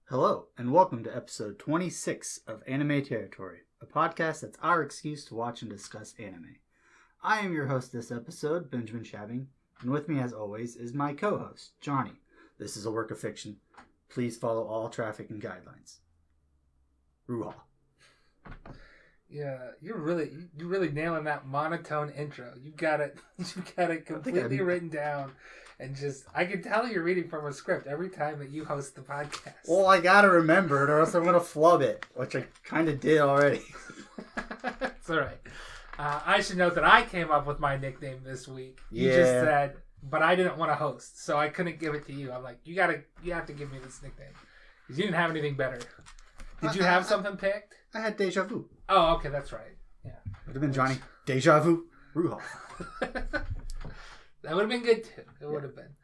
Hello, and welcome to episode 26 of Anime Territory, a podcast that's our excuse to watch and discuss anime. I am your host this episode, Benjamin Shabbing, and with me as always is my co-host, Johnny. This is a work of fiction. Please follow all traffic and guidelines. Ruha. Yeah, you're really nailing that monotone intro. You got it completely written down. And I can tell you're reading from a script every time that you host the podcast. Well, I gotta remember it or else I'm gonna flub it, which I kind of did already. It's alright. I should note that I came up with my nickname this week. You Yeah. just said, but I didn't want to host, so I couldn't give it to you. I'm like, you have to give me this nickname. Because you didn't have anything better. Did you have something picked? I had Deja Vu. Oh, okay, that's right. Yeah. Would have been Johnny. Deja Vu. Ruha. That would have been good too. It would have been.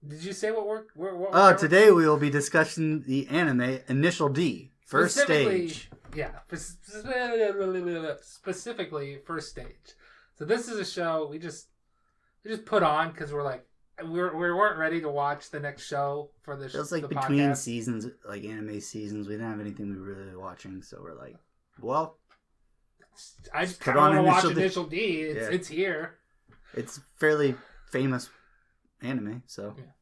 Did you say what we're today we will be discussing the anime Initial D, First Stage. Yeah, specifically First Stage. So this is a show we just put on because we're like we weren't ready to watch the next show for the. It was like between podcast. Seasons, like anime seasons. We didn't have anything we were really watching, so we're like, well. I just kind of want to watch Initial D. It's here. It's fairly famous anime, so. Yeah.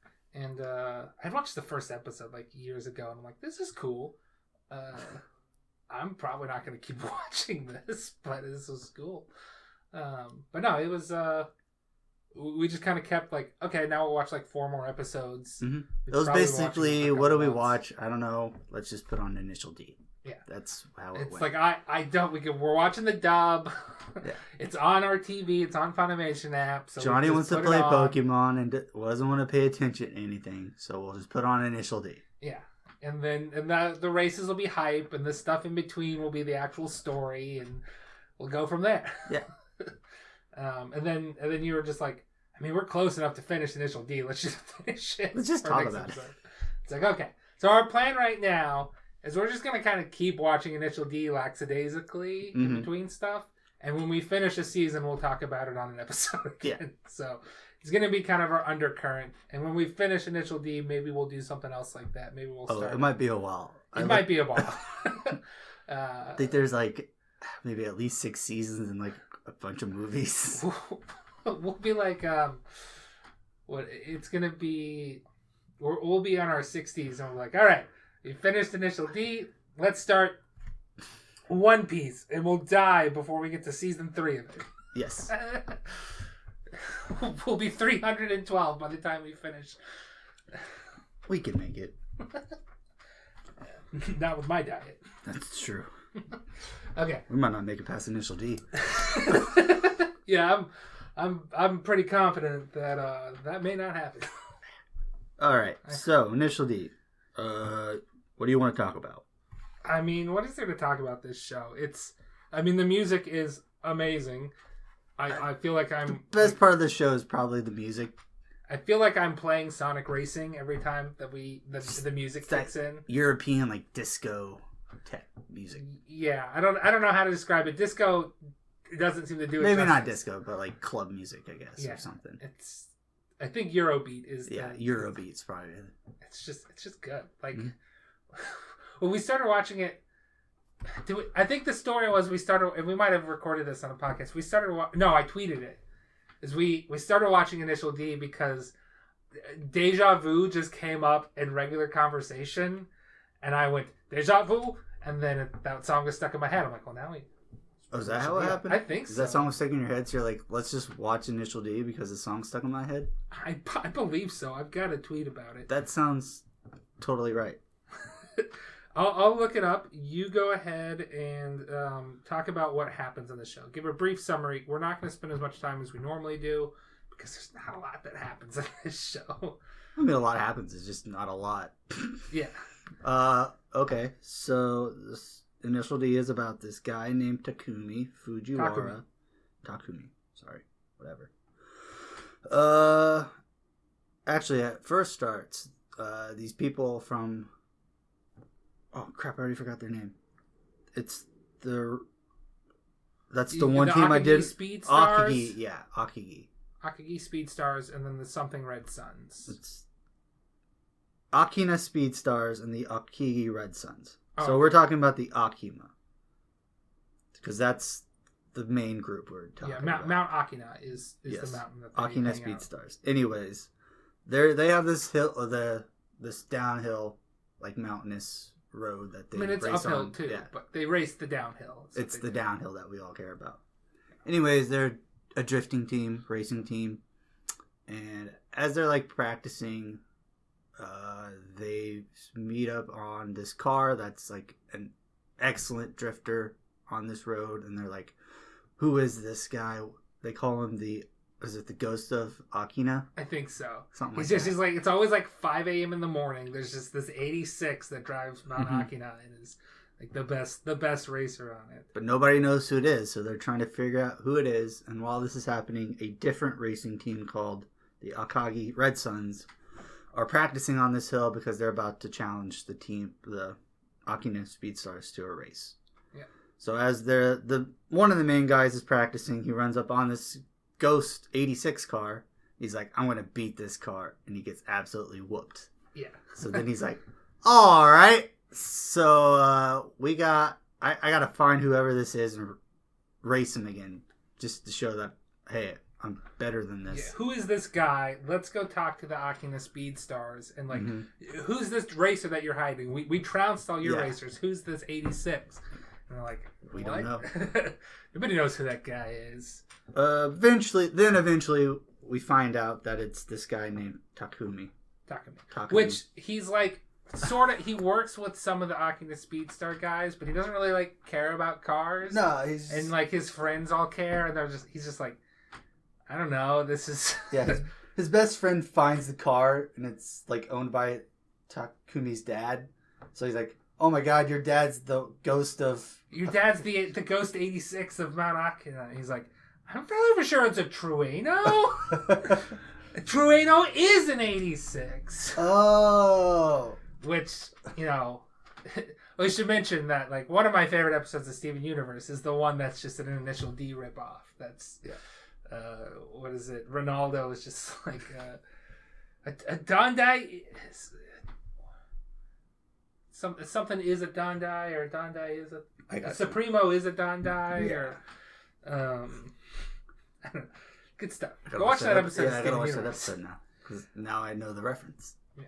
And I watched the first episode like years ago, and I'm like, this is cool. I'm probably not going to keep watching this, but this was cool. But no, it was. We just kind of kept like, okay, now we'll watch like 4 more episodes. Mm-hmm. It was basically, what do we watch? I don't know. Let's just put on Initial D. Yeah, that's how it it's went. Like we're watching the dub. Yeah. It's on our TV. It's on Funimation app. So Johnny wants to play Pokemon and doesn't want to pay attention to anything, so we'll just put on Initial D. Yeah, and then the races will be hype, and the stuff in between will be the actual story, and we'll go from there. Yeah. And then you were just like, I mean, we're close enough to finish Initial D. Let's just finish it. Let's just talk about it. It's like, okay, so our plan right now is we're just going to kind of keep watching Initial D lackadaisically in between stuff. And when we finish a season, we'll talk about it on an episode again. Yeah. So it's going to be kind of our undercurrent. And when we finish Initial D, maybe we'll do something else like that. Maybe we'll start. It might be a while. It might be a while. I think there's like maybe at least 6 seasons and like a bunch of movies. We'll be like, it's going to be, we'll be on our 60s and we're like, all right. We finished Initial D. Let's start One Piece, and we'll die before we get to season 3 of it. Yes. We'll be 312 by the time we finish. We can make it. Not with my diet. That's true. Okay. We might not make it past Initial D. Yeah, I'm pretty confident that that may not happen. All right. So Initial D. What do you want to talk about? I mean, what is there to talk about this show? The music is amazing. I feel like I'm... The best part of the show is probably the music. I feel like I'm playing Sonic Racing every time that the music kicks in. European, like, disco tech music. Yeah, I don't know how to describe it. Disco doesn't seem to do it Maybe justice. Not disco, but like club music, I guess, or something. I think Eurobeat is... Yeah, Eurobeat's probably... It's just good. Like... Mm-hmm. When we started watching it, I think the story was we started, and we might have recorded this on a podcast. I tweeted it. We started watching Initial D because Deja Vu just came up in regular conversation, and I went Deja Vu, and then that song was stuck in my head. I'm like, well, now we. Oh, is that how it happened? I think so. That song was stuck in your head, so you're like, let's just watch Initial D because the song's stuck in my head? I believe so. I've got a tweet about it. That sounds totally right. I'll look it up. You go ahead and talk about what happens on the show. Give a brief summary. We're not going to spend as much time as we normally do because there's not a lot that happens in this show. I mean, a lot happens. It's just not a lot. Yeah. Okay. So this Initial D is about this guy named Fujiwara. Takumi. Sorry. Whatever. Actually, it first starts these people from... Oh crap! I already forgot their name. It's the That's the one team I did. Speed Stars. Akagi, yeah, Akagi. Akagi Speed Stars, and then the Something Red Suns. Akina Speedstars and the Akigi Red Suns. Oh. So we're talking about the Akima. Because that's the main group we're talking about. Mount Akina is the mountain that they Akina hang out. Speedstars. Anyways, they have this hill, this downhill, like mountainous road that they it's race uphill on. too, Yeah. but they race the downhill. It's the downhill that we all care about. Anyways, they're a drifting team, racing team, and as they're like practicing, they meet up on this car that's like an excellent drifter on this road, and they're like, "Who is this guy?" They call him is it the ghost of Akina? I think so. Something He's like just that. he's like, it's always like 5 a.m. in the morning. There's just this 86 that drives Mount Akina and is like the best racer on it. But nobody knows who it is, so they're trying to figure out who it is. And while this is happening, a different racing team called the Akagi Red Suns are practicing on this hill because they're about to challenge the Akina Speedstars to a race. Yeah. So as the one of the main guys is practicing, he runs up on this Ghost 86 car. He's like, "I'm gonna beat this car," and he gets absolutely whooped. Yeah. So then he's like, "All right, so I gotta find whoever this is and race him again, just to show that, hey, I'm better than this." Yeah. Who is this guy? Let's go talk to the Akina Speedstars and like, who's this racer that you're hiding? We trounced all your racers. Who's this 86? And they're like, We don't know. Nobody knows who that guy is. Eventually we find out that it's this guy named Takumi. Which he's like, sort of, he works with some of the Akina Speedstar guys, but he doesn't really like care about cars. No, and like his friends all care, and he's just like, I don't know, this is his best friend finds the car, and it's like owned by Takumi's dad. So he's like, "Oh my god, your dad's the ghost of..." Your dad's the ghost 86 of Mount Akina. He's like, "I'm fairly sure it's a Trueno." A Trueno is an 86. Oh. Which, we should mention that like one of my favorite episodes of Steven Universe is the one that's just an initial D ripoff. That's what is it? Ronaldo is just like a Dondai. Something is a Dondai, or Dondai is a Supremo is a Dondai, or I don't know. Good stuff. Go watch that episode. Yeah, I gotta watch that episode now, because now I know the reference. Yeah.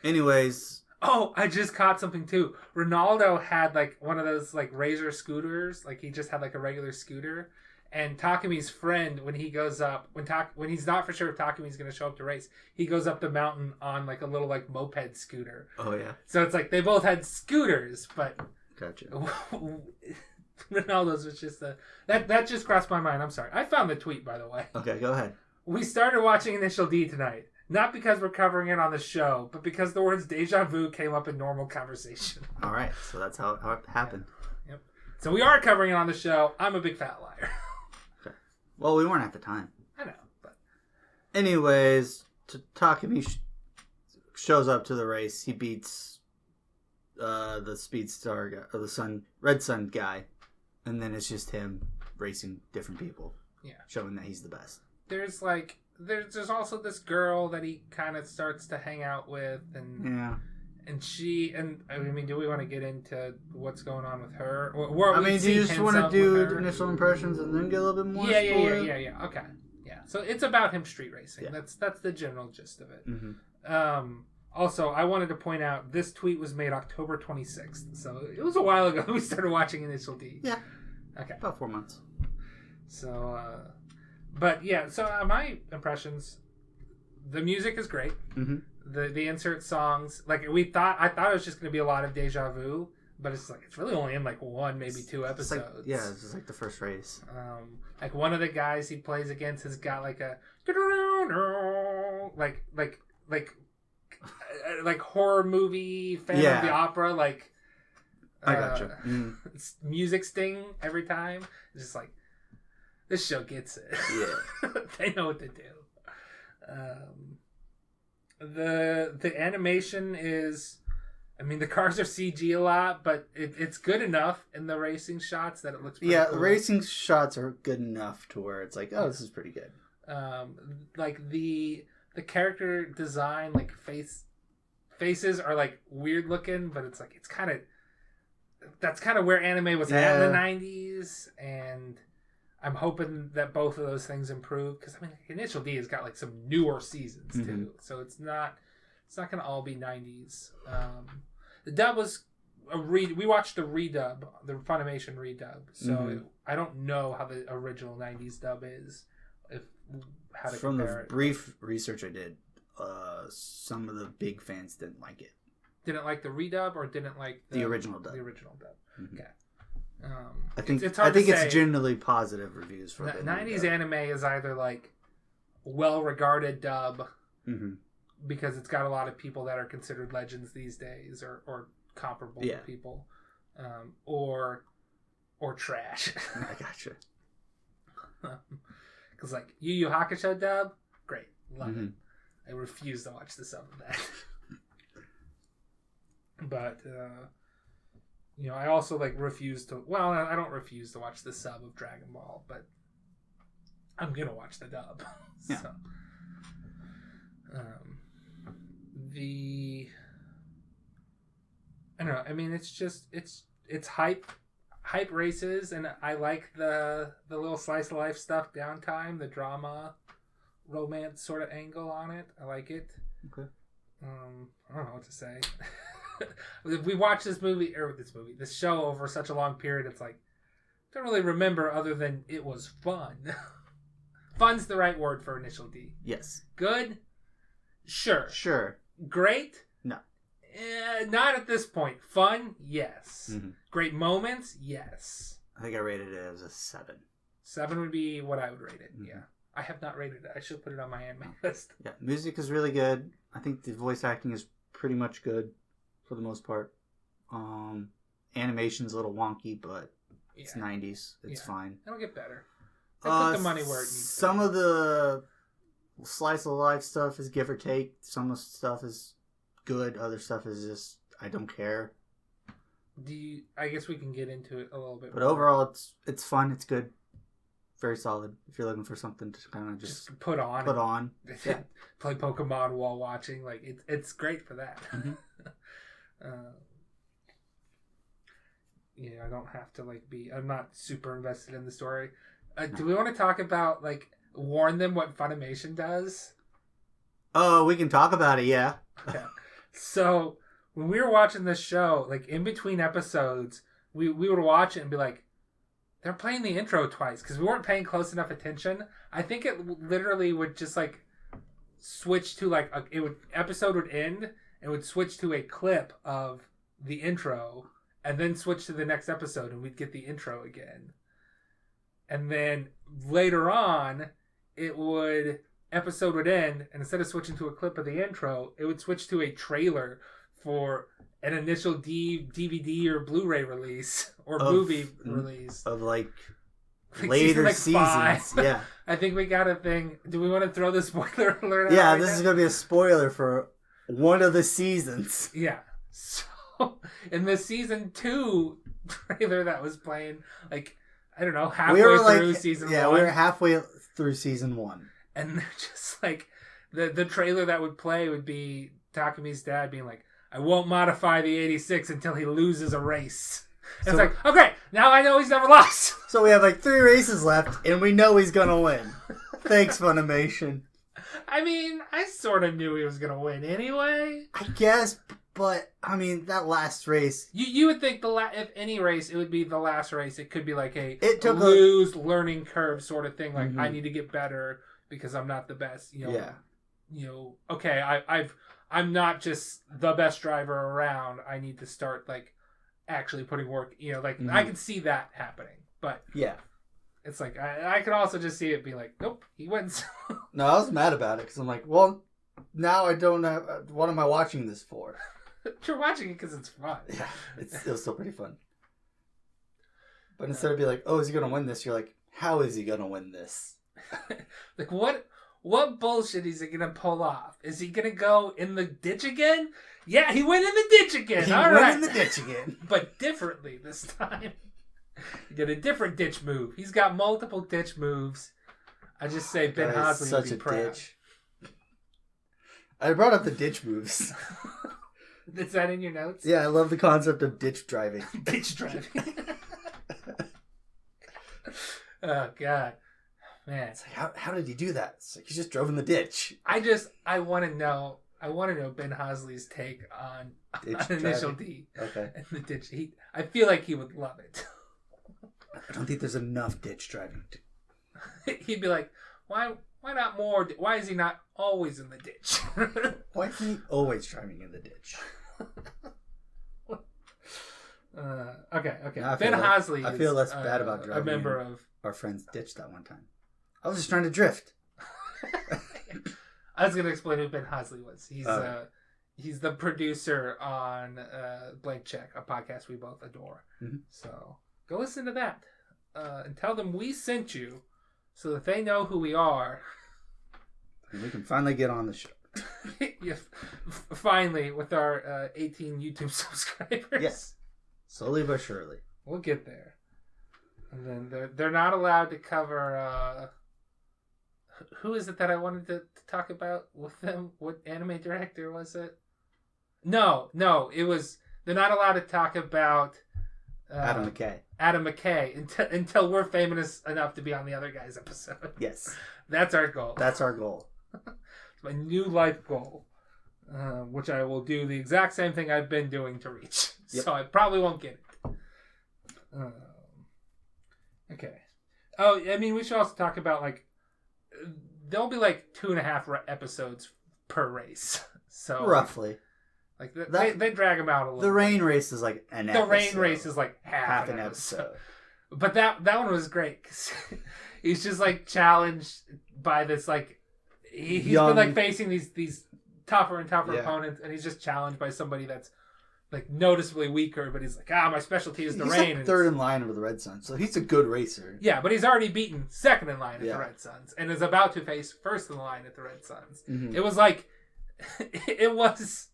Anyways. Oh, I just caught something too. Ronaldo had like one of those like Razor scooters. Like he just had like a regular scooter. And Takumi's friend, when he goes up, when he's not for sure if Takumi's going to show up to race, he goes up the mountain on like a little like moped scooter. Oh yeah. So it's like they both had scooters, but gotcha. Ronaldo's was just that just crossed my mind. I'm sorry. I found the tweet, by the way. Okay, go ahead. We started watching Initial D tonight. Not because we're covering it on the show, but because the words deja vu came up in normal conversation. All right, so that's how it happened. Yep. So we are covering it on the show. I'm a big fat liar. Okay. Well, we weren't at the time. I know, but... Anyways, Takumi shows up to the race. He beats the Speedstar guy, or the Red Sun guy, and then it's just him racing different people. Yeah. Showing that he's the best. There's like... There's also this girl that he kind of starts to hang out with, and I mean, do we want to get into what's going on with her? Do you just want to do initial impressions and then get a little bit more? Yeah. Okay, yeah. So it's about him street racing. Yeah. That's the general gist of it. Mm-hmm. Also, I wanted to point out this tweet was made October 26th, so it was a while ago we started watching Initial D. Yeah. Okay. About 4 months. So. But yeah, so my impressions, the music is great. Mm-hmm. The insert songs, like I thought it was just going to be a lot of deja vu, but it's really only in like one, maybe two episodes. It's just like the first race. Like one of the guys he plays against has got like a like horror movie Phantom of the Opera like. I gotcha. Music sting every time. It's just like. This show gets it. Yeah. They know what to do. The animation is... I mean, the cars are CG a lot, but it's good enough in the racing shots that it looks pretty cool. The racing shots are good enough to where it's like, oh, this is pretty good. Like the the character design, like faces are like weird looking, but it's like that's kind of where anime was at in the 90s, and I'm hoping that both of those things improve, because I mean Initial D has got like some newer seasons too, so it's not gonna all be 90s. The dub was we watched the redub, the Funimation redub, so I don't know how the original 90s dub is, how to from compare the brief research I did, some of the big fans didn't like it. Didn't like the redub, or didn't like the original dub? The original dub. Okay. I think it's hard to say. It's generally positive reviews for the 90s anime is either like well-regarded dub because it's got a lot of people that are considered legends these days, or comparable to people, or trash. I gotcha. Because like Yu Yu Hakusho dub, great, love it. I refuse to watch the sub of that. But I also like refuse to. Well, I don't refuse to watch the sub of Dragon Ball, but I'm gonna watch the dub. Yeah. So, I don't know. I mean, it's just it's hype races, and I like the little slice of life stuff, downtime, the drama, romance sort of angle on it. I like it. Okay. I don't know what to say. We watched this show over such a long period. It's like I don't really remember other than it was fun. Fun's the right word for Initial D. Yes. Good? Sure. Great? No. Not at this point. Fun? Yes. Great moments? Yes. I think I rated it as a 7. 7 would be what I would rate it. Yeah. I have not rated it. I should put it on my anime list. Yeah. Music is really good. I think the voice acting is pretty much good for the most part. Animation's a little wonky, but it's 90s. It's fine. It'll get better. They put the money where it needs to. Some of the slice of life stuff is give or take. Some of the stuff is good. Other stuff is just I don't care. I guess we can get into it a little bit. But more. Overall, it's fun. It's good. Very solid. If you're looking for something to kind of just put on. Yeah. Play Pokemon while watching. Like it's great for that. I don't have to I'm not super invested in the story. Do we want to talk about warn them what Funimation does? Oh, we can talk about it, yeah. Okay. So when we were watching this show, in between episodes, we would watch it and be like, they're playing the intro twice because we weren't paying close enough attention. I think it literally would just switch to episode would end and would switch to a clip of the intro and then switch to the next episode and we'd get the intro again. And then later on, episode would end, and instead of switching to a clip of the intro, it would switch to a trailer for an Initial D DVD or Blu-ray release or movie release of later seasons. 5. Yeah, I think we got a thing. Do we want to throw the spoiler alert? Yeah, this is gonna be a spoiler for one of the seasons. Yeah. So in the season 2 trailer that was playing, I don't know, halfway through season 1. Yeah, we were halfway through season 1. And just the trailer that would play would be Takemi's dad being like, I won't modify the 86 until he loses a race. And it's okay, now I know he's never lost. So we have 3 races left, and we know he's going to win. Thanks, Funimation. I mean, I sort of knew he was going to win anyway. I guess, but, that last race... You would think if any race, it would be the last race. It could be a learning curve sort of thing. I need to get better because I'm not the best. Yeah. Okay, I'm not just the best driver around. I need to start actually putting work. I can see that happening, but yeah, it's I can also just see it be nope, he wins. No, I was mad about it because I'm well, now I don't know what am I watching this for? You're watching it because it's fun. Yeah, it was still pretty fun. But instead of be oh, is he gonna win this? You're how is he gonna win this? What bullshit is he gonna pull off? Is he gonna go in the ditch again? Yeah, he went in the ditch again. He went in the ditch again, but differently this time. He did a different ditch move. He's got multiple ditch moves. I just say Ben Hosley would be proud. Ditch. I brought up the ditch moves. Is that in your notes? Yeah, I love the concept of ditch driving. Ditch driving. Oh, God. Man. It's like, how did he do that? It's like, he just drove in the ditch. I want to know Ben Hosley's take on Initial D. Okay. And the ditch. I feel like he would love it. I don't think there's enough ditch driving. He'd be like, why not more? Why is he not always in the ditch? Why isn't he always driving in the ditch? Okay. Now Ben Hosley I feel less bad about driving a member of our friend's ditch that one time. I was just trying to drift. I was going to explain who Ben Hosley was. He's the producer on Blank Check, a podcast we both adore. Mm-hmm. So go listen to that and tell them we sent you so that they know who we are. And we can finally get on the show. Yeah, finally, with our 18 YouTube subscribers. Yes. Slowly but surely. We'll get there. And then they're not allowed to cover... who is it that I wanted to talk about with them? What anime director was it? No, it was... They're not allowed to talk about... Adam Mckay until we're famous enough to be on the other guy's episode. Yes. That's our goal. It's my new life goal. Which I will do the exact same thing I've been doing to reach. Yep. So I probably won't get it. Okay. Oh, I mean, we should also talk about, like, there'll be, like, 2.5 episodes per race. So roughly. Like, they drag them out a little The rain race is, like, an episode. The rain race is, like, half an episode. But that one was great, because he's just, like, challenged by this, like, he's been, like, facing these tougher and tougher opponents, and he's just challenged by somebody that's, like, noticeably weaker, but he's like, my specialty is the rain. He's like third in line over the Red Suns, so he's a good racer. Yeah, but he's already beaten second in line at the Red Suns, and is about to face first in line at the Red Suns. Mm-hmm. It was like, it was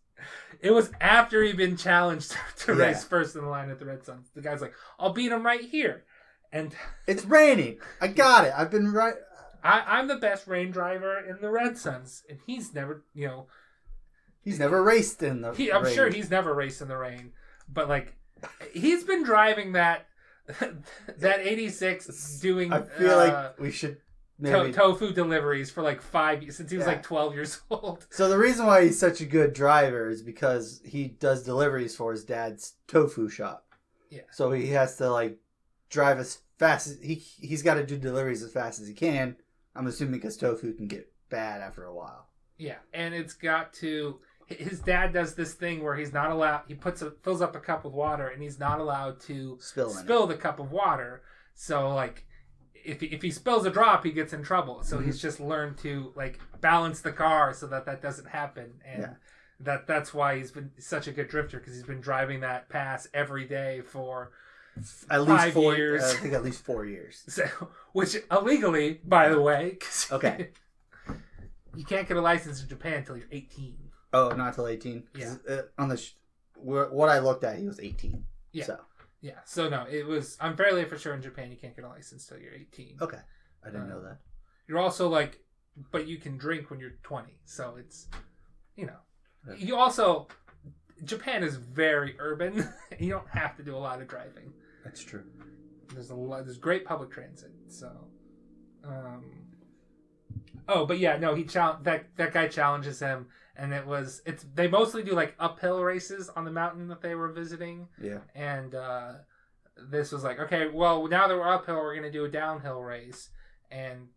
after he'd been challenged to race first in the line at the Red Suns. The guy's like, I'll beat him right here. And it's raining. I got it. I've been right. I'm the best rain driver in the Red Suns, and he's never, he's never raced in the rain. I'm sure he's never raced in the rain, but, like, he's been driving that 86 doing. I feel like we should maybe tofu deliveries for like 5 years since he was like 12 years old. So the reason why he's such a good driver is because he does deliveries for his dad's tofu shop. Yeah. So he has to, like, drive as fast as he's got to do deliveries as fast as he can. I'm assuming because tofu can get bad after a while. Yeah, and it's got to. His dad does this thing where he's not allowed. He fills up a cup with water, and he's not allowed to spill the cup of water. So, like, if he spills a drop, he gets in trouble. So he's just learned to, like, balance the car so that doesn't happen, and that's why he's been such a good drifter, because he's been driving that pass every day for at least 5 years. I think at least 4 years. So, which illegally, by the way. Okay. You can't get a license in Japan until you're 18. Oh, not until 18? Yeah. On what I looked at, he was 18. Yeah. So. Yeah. So, no, it was... I'm fairly for sure in Japan you can't get a license till you're 18. Okay. I didn't know that. You're also, like... But you can drink when you're 20. So, it's... You also... Japan is very urban. You don't have to do a lot of driving. That's true. There's great public transit. So... Oh, but yeah, no, that guy challenges him, and they mostly do, like, uphill races on the mountain that they were visiting. Yeah. And this was like, okay, well, now that we're uphill, we're going to do a downhill race. And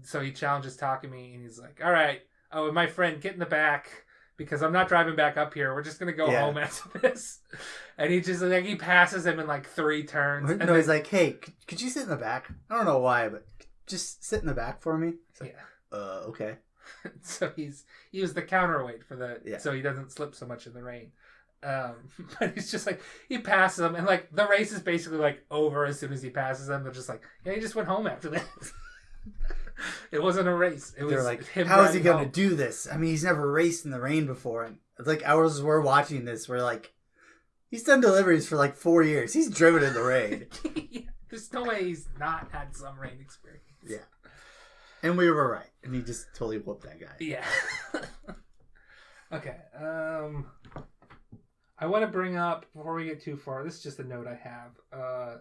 so he challenges Takumi, and he's like, all right, and my friend, get in the back, because I'm not driving back up here. We're just going to go home after this. And he just, like, he passes him in, like, 3 turns. No, he's like, hey, could you sit in the back? I don't know why, but just sit in the back for me. Like, okay. So he was the counterweight for so he doesn't slip so much in the rain. But he's just like, he passes him, and, like, the race is basically, like, over as soon as he passes him. They're just like, he just went home after that. It wasn't a race. They're like, how is he going to do this? I mean, he's never raced in the rain before. And it's like, hours we're watching this, we're like, he's done deliveries for, like, 4 years. He's driven in the rain. Yeah, there's no way he's not had some rain experience. Yeah. And we were right. And he just totally whooped that guy. Yeah. Okay. I want to bring up, before we get too far, this is just a note I have.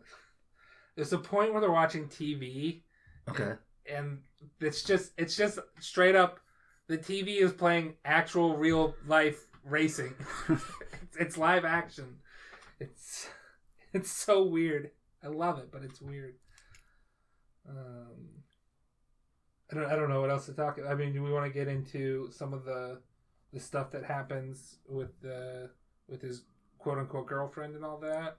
There's a point where they're watching TV. Okay. And it's just straight up, the TV is playing actual real life racing. It's live action. It's so weird. I love it, but it's weird. I don't know what else to talk about. I mean, do we want to get into some of the stuff that happens with his quote unquote girlfriend and all that?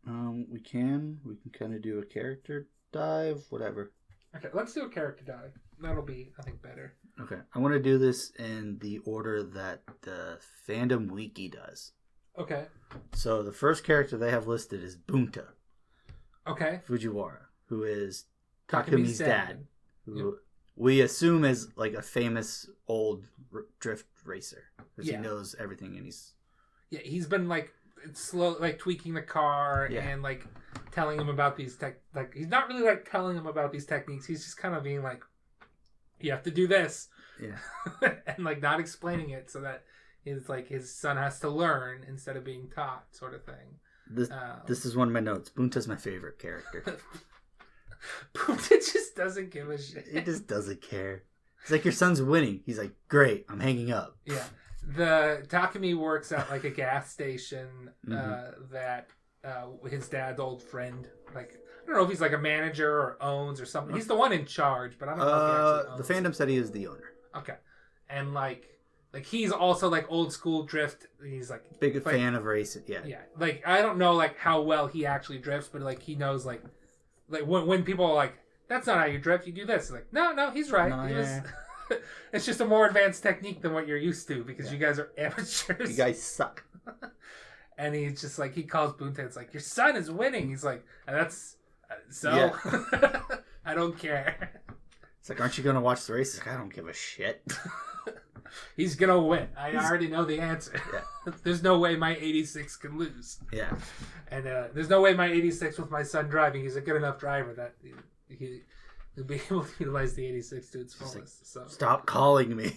We can kind of do a character dive, whatever. Okay, let's do a character dive. That'll be, I think, better. Okay, I want to do this in the order that the fandom wiki does. Okay. So the first character they have listed is Bunta. Okay. Fujiwara, who is Takumi's dad, who Yep. we assume is like a famous old drift racer because Yeah. he knows everything and he's been like tweaking the car and like telling him about these he's not really like telling him about these techniques. He's just kind of being like, you have to do this. Yeah. And like not explaining it so that his son has to learn instead of being taught, sort of thing. This is one of my notes. Bunta's my favorite character. Bunta just doesn't give a shit. He just doesn't care. He's like, your son's winning. He's like, great, I'm hanging up. Yeah. The Takumi works at like a gas station that his dad's old friend, like, I don't know if he's like a manager or owns or something. He's the one in charge, but I don't know if he actually owns. The fandom said he is the owner. Okay. And like he's also like old school drift. He's like big fan of racing. Yeah. Yeah. Like I don't know like how well he actually drifts, but like he knows like when people are like, that's not how you drift, you do this. It's like, no, he's right. No, It's just a more advanced technique than what you're used to because you guys are amateurs. You guys suck. And he's just like, he calls Bunta. It's like, your son is winning. He's like, that's so. Yeah. I don't care. It's like, aren't you going to watch the race? He's like, I don't give a shit. He's going to win. I already know the answer. Yeah. There's no way my 86 can lose. Yeah. And there's no way my 86 with my son driving, he's a good enough driver that he'll be able to utilize the 86 to its fullest. Like, so stop calling me.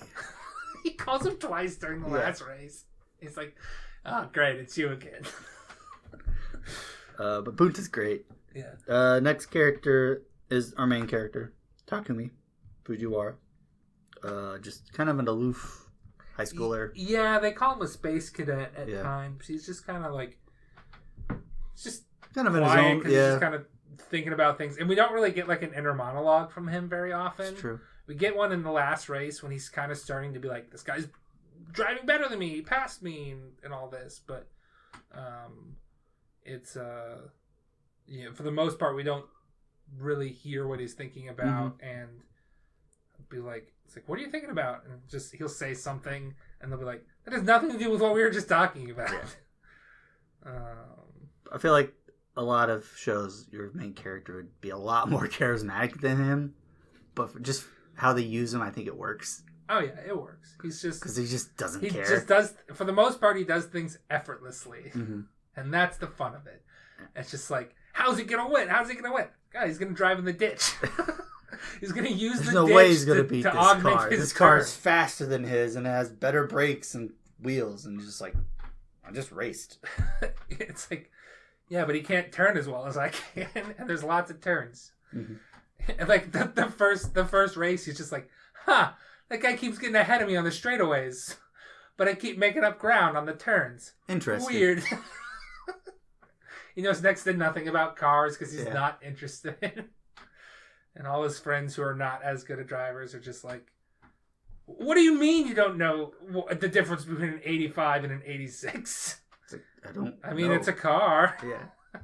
He calls him twice during the last race. He's like, oh, great, it's you again. But Bunta's great. Yeah. Next character is our main character, Takumi Fujiwara. Just kind of an aloof high schooler. Yeah, they call him a space cadet at times. He's just kind of like, just kind of in his own. He's just kind of thinking about things, and we don't really get like an inner monologue from him very often. It's true. We get one in the last race when he's kind of starting to be like, this guy's driving better than me, he passed me, and all this. But it's for the most part we don't really hear what he's thinking about, and be like, it's like, what are you thinking about? And just he'll say something, and they'll be like, that has nothing to do with what we were just talking about. Yeah. I feel like a lot of shows, your main character would be a lot more charismatic than him, but for just how they use him, I think it works. Oh yeah, it works. He's just because he just doesn't care. He just does, for the most part, he does things effortlessly, and that's the fun of it. It's just like, how's he gonna win? How's he gonna win? God, he's gonna drive in the ditch. He's gonna use There's the no ditch way he's gonna to beat this augment car. his This car turn. is faster than his, and it has better brakes and wheels, and he's just like, I just raced. It's like, yeah, but he can't turn as well as I can, and there's lots of turns. And like the first race, he's just like, that guy keeps getting ahead of me on the straightaways, but I keep making up ground on the turns. Interesting. Weird. He knows next to nothing about cars because he's not interested. And all his friends who are not as good at drivers are just like, what do you mean you don't know the difference between an 85 and an 86? It's like, I don't I mean, know. it's a car. Yeah.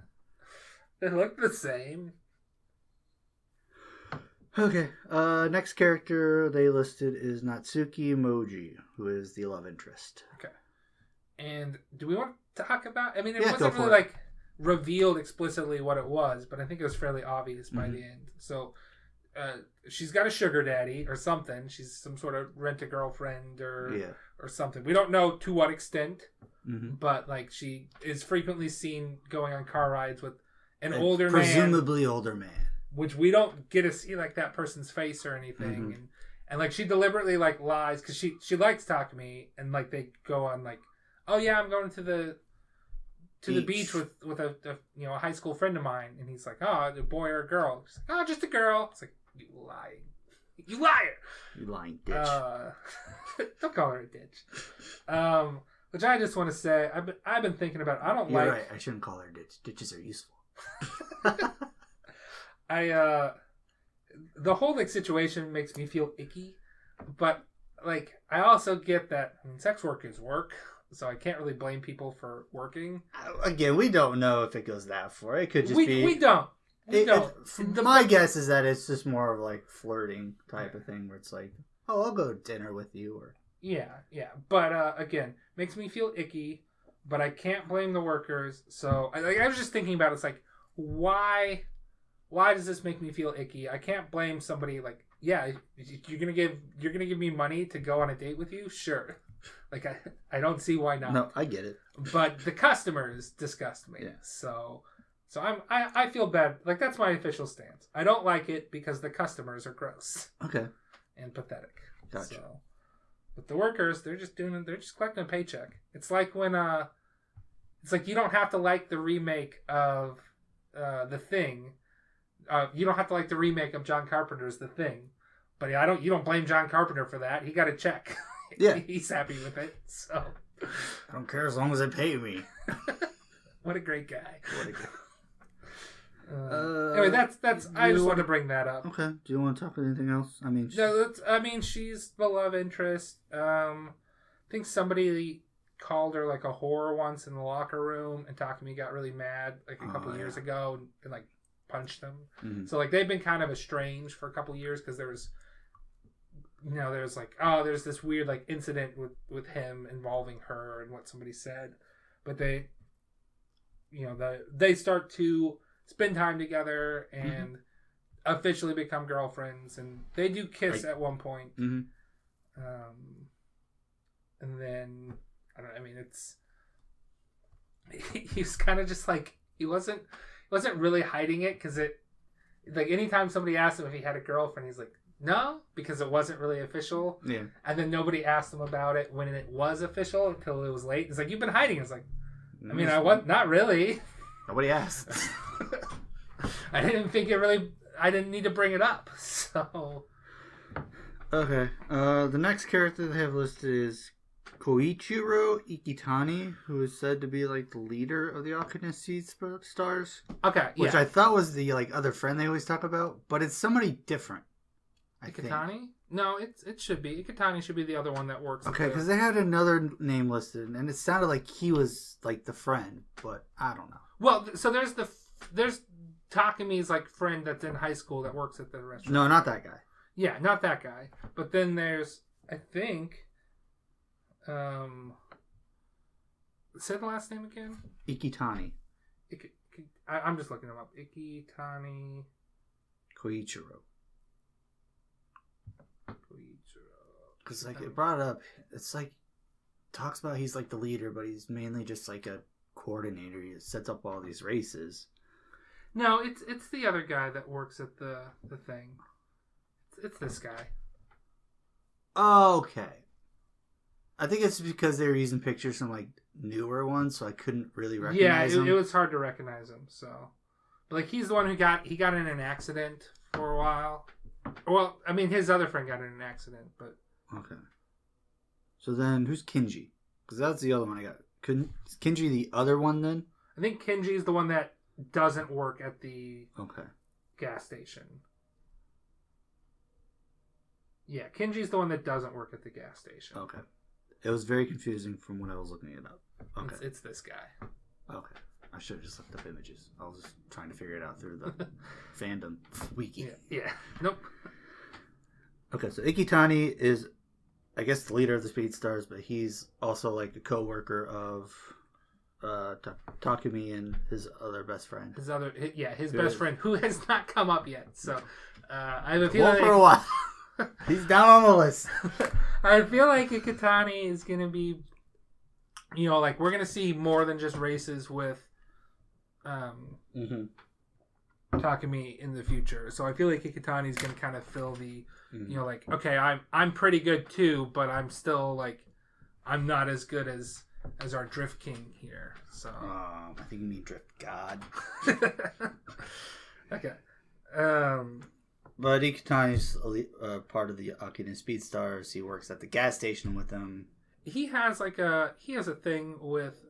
They look the same. Okay. Next character they listed is Natsuki Moji, who is the love interest. Okay. And do we want to talk about... I mean, it Yeah, wasn't go for really it. like revealed explicitly what it was, but I think it was fairly obvious by the end. So she's got a sugar daddy or something. She's some sort of rent-a-girlfriend or something. We don't know to what extent, but like she is frequently seen going on car rides with an older man. Presumably older man. Which we don't get to see like that person's face or anything. And like she deliberately like lies because she likes Takumi, and like they go on like, oh yeah, I'm going to the beach with a a high school friend of mine, and he's like, oh, a boy or a girl? She's like, oh, just a girl. It's like, you liar, you lying bitch. Don't call her a ditch. Which I just want to say, I've been thinking about. You're right. I shouldn't call her a ditch. Ditches are useful. The whole like situation makes me feel icky, but like I also get that sex work is work, so I can't really blame people for working. Again, we don't know if it goes that far. It could just be. We don't. My guess is that it's just more of like flirting type of thing, where it's like, oh, I'll go to dinner with you, or yeah. But again, makes me feel icky. But I can't blame the workers. So I was just thinking about it. It's like, why does this make me feel icky? I can't blame somebody. Like, yeah, you're gonna give me money to go on a date with you? Sure. Like I don't see why not. No, I get it. But the customers disgust me. Yeah. So I feel bad. Like that's my official stance. I don't like it because the customers are gross. Okay. And pathetic. Gotcha. So, but the workers, they're just collecting a paycheck. It's like when it's like you don't have to like the remake of The Thing. You don't have to like the remake of John Carpenter's The Thing. But you don't blame John Carpenter for that. He got a check. Yeah. He's happy with it. So I don't care as long as they pay me. What a great guy. What a guy. Anyway, that's. I just wanted to bring that up. Okay. Do you want to talk about anything else? She's the love interest. I think somebody called her like a whore once in the locker room, and Takumi got really mad like a couple years ago and like punched them. Mm-hmm. So like they've been kind of estranged for a couple years because there's there's this weird like incident with him involving her and what somebody said, but they start to spend time together and officially become girlfriends, and they do kiss at one point. Mm-hmm. And then he's kind of just like he wasn't really hiding it because it like anytime somebody asked him if he had a girlfriend, he's like no, because it wasn't really official. Yeah. And then nobody asked him about it when it was official until it was late. It's like you've been hiding. It's like not really. Nobody asked. I didn't need to bring it up. So okay. The next character they have listed is Koichiro Ikitani, who is said to be like the leader of the Akina Seed Stars. Okay, which I thought was the like other friend they always talk about, but it's somebody different. Ikitani? No, it should be. Ikitani should be the other one that works. Okay, because they had another name listed, and it sounded like he was like the friend, but I don't know. Well, so there's Takumi's like friend that's in high school that works at the restaurant. No, not that guy. Yeah, not that guy. But then there's, I think, say the last name again. Ikitani. I'm just looking him up. Ikitani. Koichiro. Because like it brought up, it's like talks about he's like the leader, but he's mainly just like a coordinator. He sets up all these races. No, it's the other guy that works at the thing. It's this guy. Okay. I think it's because they were using pictures from like newer ones, so I couldn't really recognize him. Yeah, it was hard to recognize him. So, but like he's the one who got in an accident for a while. Well, I mean, his other friend got in an accident, but okay. So then, who's Kenji? Because that's the other one I got. Is Kenji the other one then? I think Kenji is the one that doesn't work at the gas station. Yeah, Kenji's the one that doesn't work at the gas station. Okay. It was very confusing from when I was looking it up. Okay. It's this guy. Okay. I should have just looked up images. I was just trying to figure it out through the fandom wiki. Yeah. Nope. Okay, so Ikitani is, I guess, the leader of the Speed Stars, but he's also like a co-worker of Takumi and his other best friend. His best friend, who has not come up yet. So I have a feeling for a while. He's down on the list. I feel like Ikitani is going to be, like we're going to see more than just races with Takumi in the future. So I feel like Ikitani's going to kind of fill the, like, okay, I'm pretty good too, but I'm still like, I'm not as good as our Drift King here. So I think you mean Drift God. Okay. But Ikitani's part of the Akina Speedstars. He works at the gas station with them. He has a thing with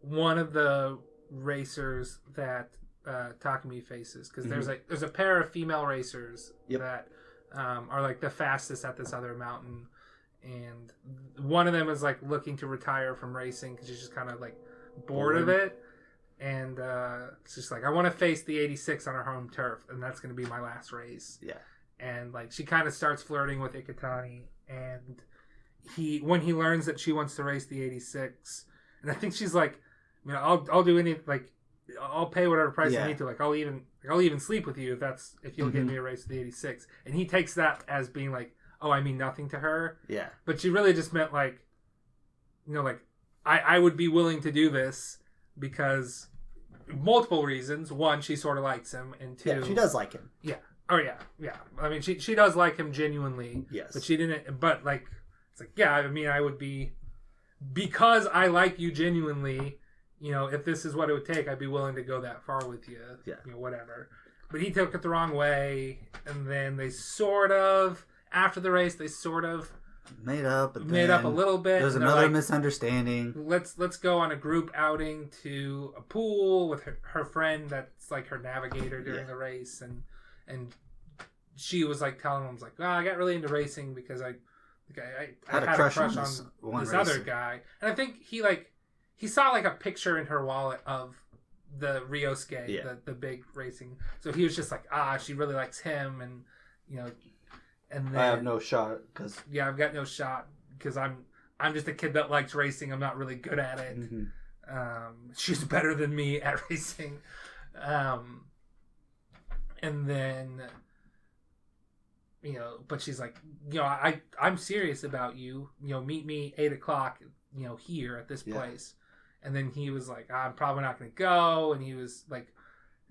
one of the racers that Takumi faces, because there's a pair of female racers that are like the fastest at this other mountain, and one of them is like looking to retire from racing because she's just kind of like bored of it, and it's just like, I want to face the 86 on her home turf, and that's going to be my last race. Yeah. And like she kind of starts flirting with Ikitani, and when he learns that she wants to race the 86, and I think she's like, I'll do any, like, I'll pay whatever price I need to, like, I'll even sleep with you if you'll give me a race to the 86. And he takes that as being like, oh, I mean nothing to her. Yeah. But she really just meant like, like, I would be willing to do this because multiple reasons. One, she sort of likes him, and two, she does like him. Yeah. Oh yeah, yeah. I mean, she does like him genuinely. Yes. But she didn't. But like, it's like, yeah. I mean, I would be, because I like you genuinely. If this is what it would take, I'd be willing to go that far with you. Yeah. Whatever. But he took it the wrong way, and then they after the race, they made up a little bit. There's another misunderstanding. Let's go on a group outing to a pool with her friend that's like her navigator during the race, and she was like telling him, like, I got really into racing because I had a crush on this other guy, and I think he saw like a picture in her wallet of the Ryosuke, the big racing. So he was just like, she really likes him, and and then I have no shot because I've got no shot because I'm just a kid that likes racing. I'm not really good at it. Mm-hmm. She's better than me at racing, and then but she's like, I'm serious about you. Meet me 8:00. Here at this place. And then he was like, I'm probably not going to go. And he was like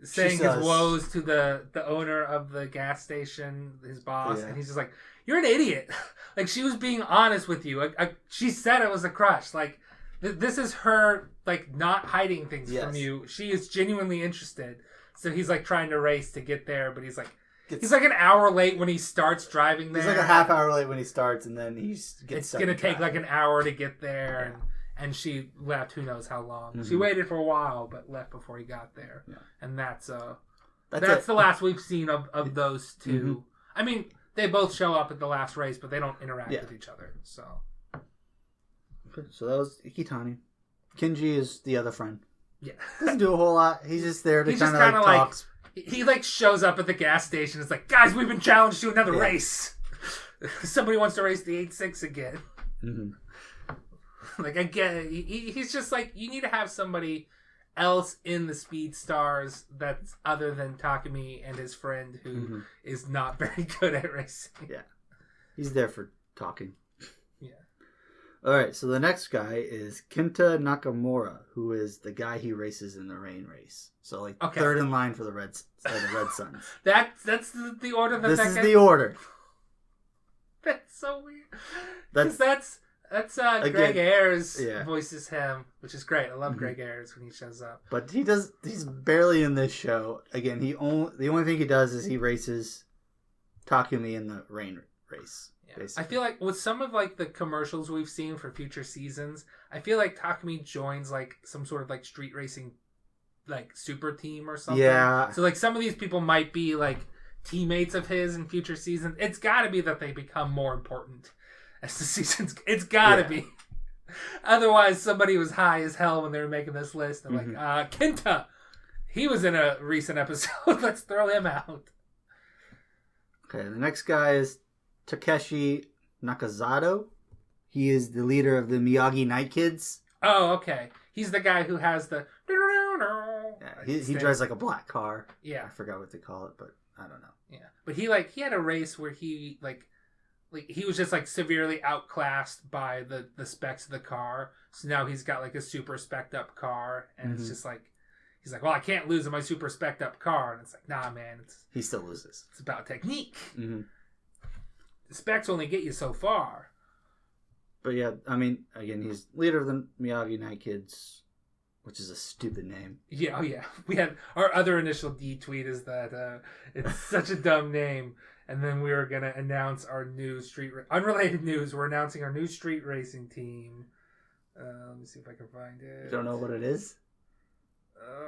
saying his woes to the owner of the gas station, his boss. Yeah. And he's just like, you're an idiot. Like, she was being honest with you. She said it was a crush. Like, this is her, like, not hiding things from you. She is genuinely interested. So he's like trying to race to get there. But he's like, he's like an hour late when he starts driving there. He's like a half hour late when he starts, and then it's going to take like an hour to get there. Yeah. And she left who knows how long. Mm-hmm. She waited for a while, but left before he got there. Yeah. And that's the last we've seen of those two. Mm-hmm. I mean, they both show up at the last race, but they don't interact with each other. So okay, so that was Kitani. Kenji is the other friend. Yeah. Doesn't do a whole lot. He's just there to kind of like talk. He like shows up at the gas station. It's like, guys, we've been challenged to another race. Somebody wants to race the 8-6 again. Mm-hmm. Like, I get it. He's just like, you need to have somebody else in the Speed Stars that's other than Takumi and his friend who is not very good at racing. Yeah. He's there for talking. Yeah. Alright, so the next guy is Kenta Nakamura, who is the guy he races in the rain race. So, like, third in line for the Red Suns. That's the order that This is the order. That's so weird. That's Greg Ayres voices him, which is great. I love Greg Ayres when he shows up. But he's barely in this show. Again, the only thing he does is he races Takumi in the rain race. Yeah. Basically. I feel like with some of like the commercials we've seen for future seasons, I feel like Takumi joins like some sort of like street racing like super team or something. Yeah. So like some of these people might be like teammates of his in future seasons. It's got to be that they become more important as the seasons. It's got to be. Otherwise, somebody was high as hell when they were making this list. And like, Kenta, he was in a recent episode. Let's throw him out. Okay, the next guy is Takeshi Nakazado. He is the leader of the Miyagi Night Kids. Oh, okay. He's the guy who has the... Yeah, he drives like a black car. Yeah. I forgot what they call it, but I don't know. Yeah. But he had a race where he he was just like severely outclassed by the specs of the car. So now he's got like a super spec'd up car, and it's just like he's like, well, I can't lose in my super spec'd up car. And it's like, nah, man. He still loses. It's about technique. Mm-hmm. The specs only get you so far. But yeah, I mean, again, he's leader of the Miyagi Night Kids, which is a stupid name. Yeah, oh yeah. We had our other initial D tweet is that it's such a dumb name. And then we were going to announce our new unrelated news. We're announcing our new street racing team. Let me see if I can find it. Don't know what it is?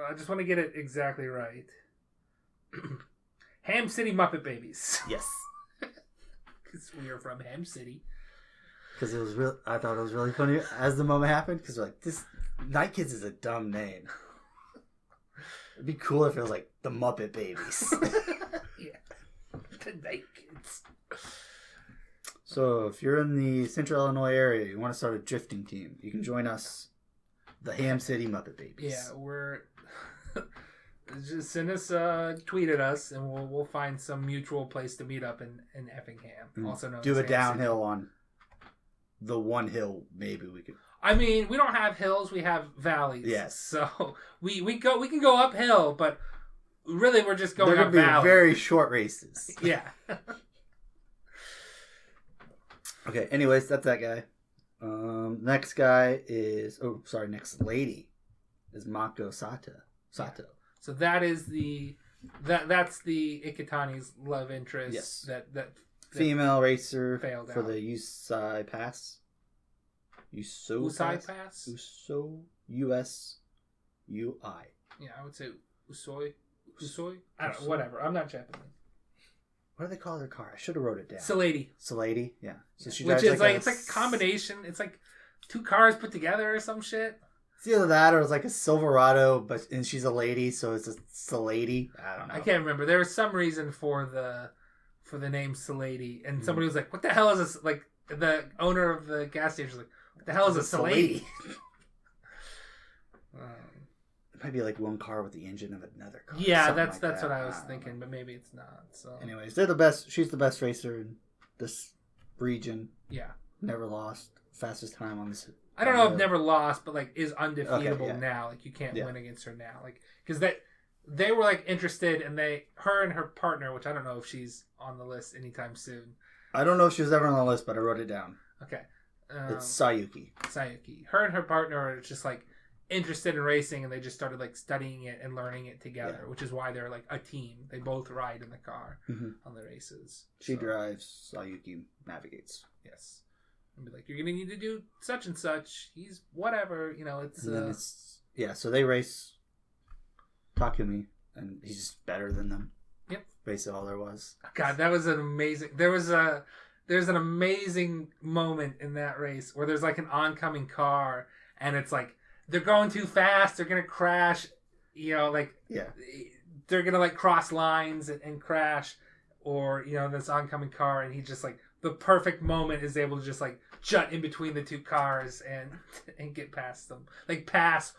I just want to get it exactly right. Ham City Muppet Babies. Yes. Because we are from Ham City. Because it was real. I thought it was really funny as the moment happened. Because like, this Night Kids is a dumb name. It'd be cool if it was like the Muppet Babies. Yeah, the Night Kids. So if you're in the Central Illinois area, you want to start a drifting team, you can join us, the Ham City Muppet Babies. Yeah, we're just send us tweet at us, and we'll find some mutual place to meet up in Effingham. Also known do as a Ham downhill City. on the one hill. Maybe we could. I mean, we don't have hills; we have valleys. Yes. So we can go uphill, but really we're just going They're up gonna be valleys. very short races. Yeah. Okay. Anyways, that's that guy. Next guy is next lady is Makoto Sata. Sato. So that is that's the Ikitani's love interest. Yes. That Female racer failed for out. the Usai Pass. Usai Pass? U-S-U-I. Yeah, I would say Usoi. I don't know, whatever. I'm not Japanese. What do they call their car? I should have wrote it down. Salady. Yeah. So she Which drives is it's like a combination. It's like two cars put together or some shit. It's either that or it's like a Silverado, and she's a lady, so it's a Salady. I don't know. I can't remember. There was some reason for the name Salady, and somebody was like, "What the hell is this?" Like the owner of the gas station was like, "What the hell is a Salady?" It might be like one car with the engine of another car. Yeah, something that's like what I was thinking, but maybe it's not. So, anyways, they're the best. She's the best racer in this region. Yeah, never lost. Fastest time on this. I don't know if never lost, but like is undefeatable yeah. now. Like you can't win against her now. Like because they were like interested, and her and her partner, which I don't know if she's on the list anytime soon. I don't know if she was ever on the list, but I wrote it down. Okay, it's Sayuki. Her and her partner are just like interested in racing, and they just started like studying it and learning it together, which is why they're like a team. They both ride in the car on the races. She drives, Sayuki navigates. Yes. And be like, you're gonna need to do such and such. He's whatever, it's so they race Takumi, and he's just better than them. Yep. Basically all there was. God, that was an amazing there's an amazing moment in that race where there's like an oncoming car, and it's like they're going too fast, they're gonna crash, they're gonna like cross lines and crash, or this oncoming car, and he just like the perfect moment is able to just like jut in between the two cars and get past them, like pass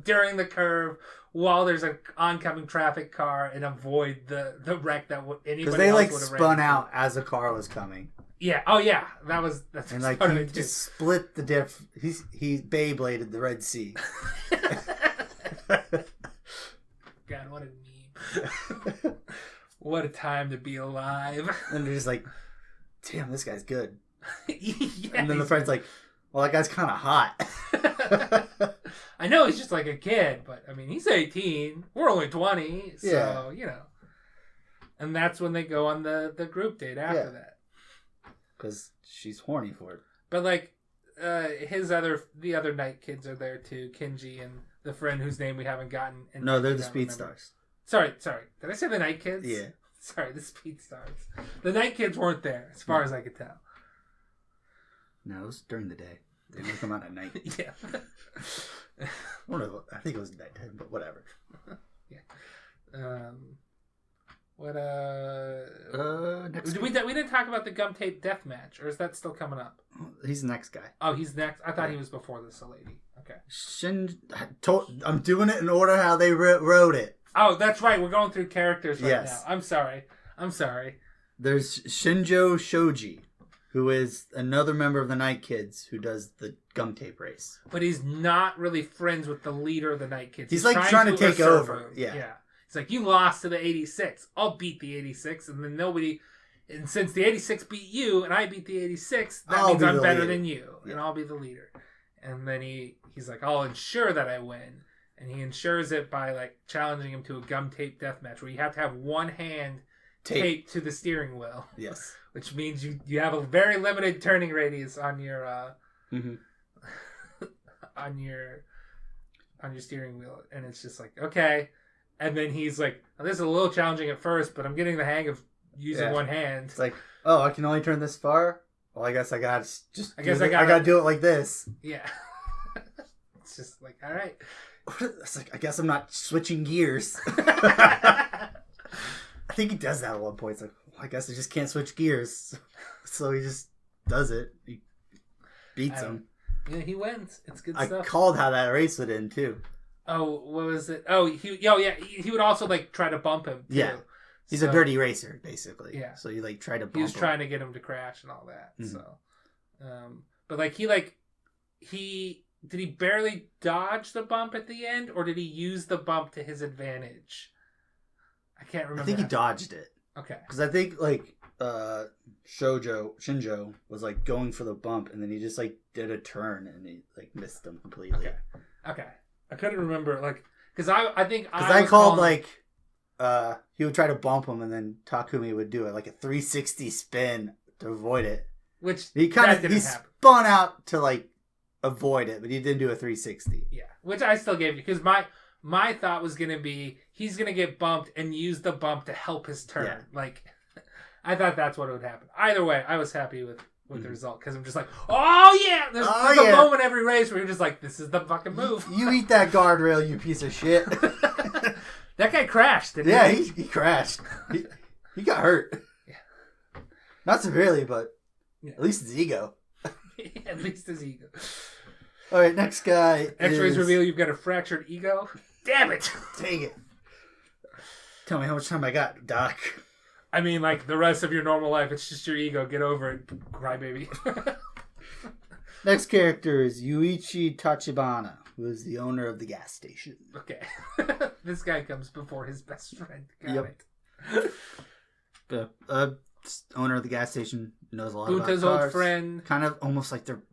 during the curve while there's an oncoming traffic car, and avoid the wreck that anybody because they else like would have spun out as the car was coming. Yeah. Oh yeah. That's and like part of he it, just split the diff. He Beybladed the Red Sea. God, what a meme! What a time to be alive. And they're just like, damn, this guy's good. Yeah, and then the friend's like, well, that guy's kind of hot. I know he's just like a kid, but I mean, he's 18. We're only 20, so And that's when they go on the group date after that. Because she's horny for it. But like, the other night kids are there too. Kenji and the friend whose name we haven't gotten. And no, they're the Speed Stars. Sorry. Did I say the night kids? Yeah. Sorry, the Speed Stars. The night kids weren't there, as far as I could tell. No, it was during the day. They didn't come out at night. Yeah. I think it was nighttime, but whatever. Yeah. Next we didn't talk about the gum tape death match, or is that still coming up? He's the next guy. Oh, he's next. I thought he was before this lady. Okay. I'm doing it in order how they wrote it. Oh, that's right. We're going through characters right now. I'm sorry. There's Shinjo Shoji. who is another member of the Night Kids who does the gum tape race. But he's not really friends with the leader of the Night Kids. He's like trying to take over. Him. Yeah. He's like, you lost to the 86. I'll beat the 86. And then nobody... And since the 86 beat you and I beat the 86, that means I'm better than you. Yeah. And I'll be the leader. And then he's like, I'll ensure that I win. And he ensures it by like challenging him to a gum tape deathmatch where you have to have one hand taped to the steering wheel. Yes. Which means you have a very limited turning radius on your on your steering wheel. And it's just like, okay. And then he's like, well, this is a little challenging at first, but I'm getting the hang of using one hand. It's like, oh, I can only turn this far? Well, I guess I got I gotta do it like this. Yeah. It's just like, all right. It's like, I guess I'm not switching gears. I think he does that at one point. It's like, well, I guess I just can't switch gears. So he just does it. He beats him. Yeah, he wins. It's good I stuff. called how that race would end too. Oh, what was it? Oh, he would also like try to bump him too. Yeah. He's a dirty racer, basically. Yeah. So you like try to bump He was him. trying to get him to crash and all that. Mm-hmm. So, but like he did he barely dodge the bump at the end, or did he use the bump to his advantage? I can't remember. I think he dodged it. Okay. Because I think like Shinjo was like going for the bump, and then he just like did a turn and he like missed him completely. Okay. I couldn't remember like because I called like. He would try to bump him, and then Takumi would do it like a 360 spin to avoid it. Which he spun out to like avoid it, but he didn't do a 360. Yeah, which I still gave you because my thought was gonna be he's gonna get bumped and use the bump to help his turn. Yeah. Like I thought that's what would happen. Either way, I was happy with the result because I'm just like, oh yeah, there's a moment every race where you're just like, this is the fucking move. You eat that guardrail, you piece of shit. That guy crashed, didn't he? Yeah, he crashed. He got hurt. Yeah. Not severely, but at least his ego. At least his ego. All right, next guy. X-rays reveal you've got a fractured ego. Damn it! Dang it. Tell me how much time I got, Doc. I mean, like, the rest of your normal life, it's just your ego. Get over it, crybaby. Next character is Yuichi Tachibana, who is the owner of the gas station. Okay. This guy comes before his best friend. Got it. The owner of the gas station knows a lot about cars. Bunta's old friend. Kind of almost like their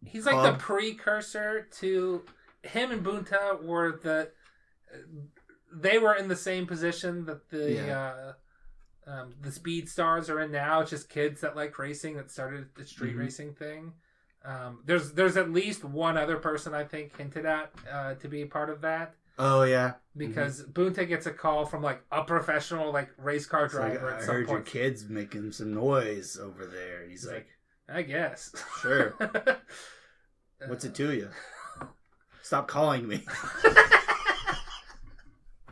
He's like the precursor to... Him and Bunta were they were in the same position that the speed stars are in now. It's just kids that like racing that started the street racing thing. There's at least one other person I think hinted at to be a part of that. Oh yeah, because Bunta gets a call from like a professional like race car driver. Like, I heard your kid's making some noise over there, and he's like, I guess. Sure. What's it to you? Stop calling me.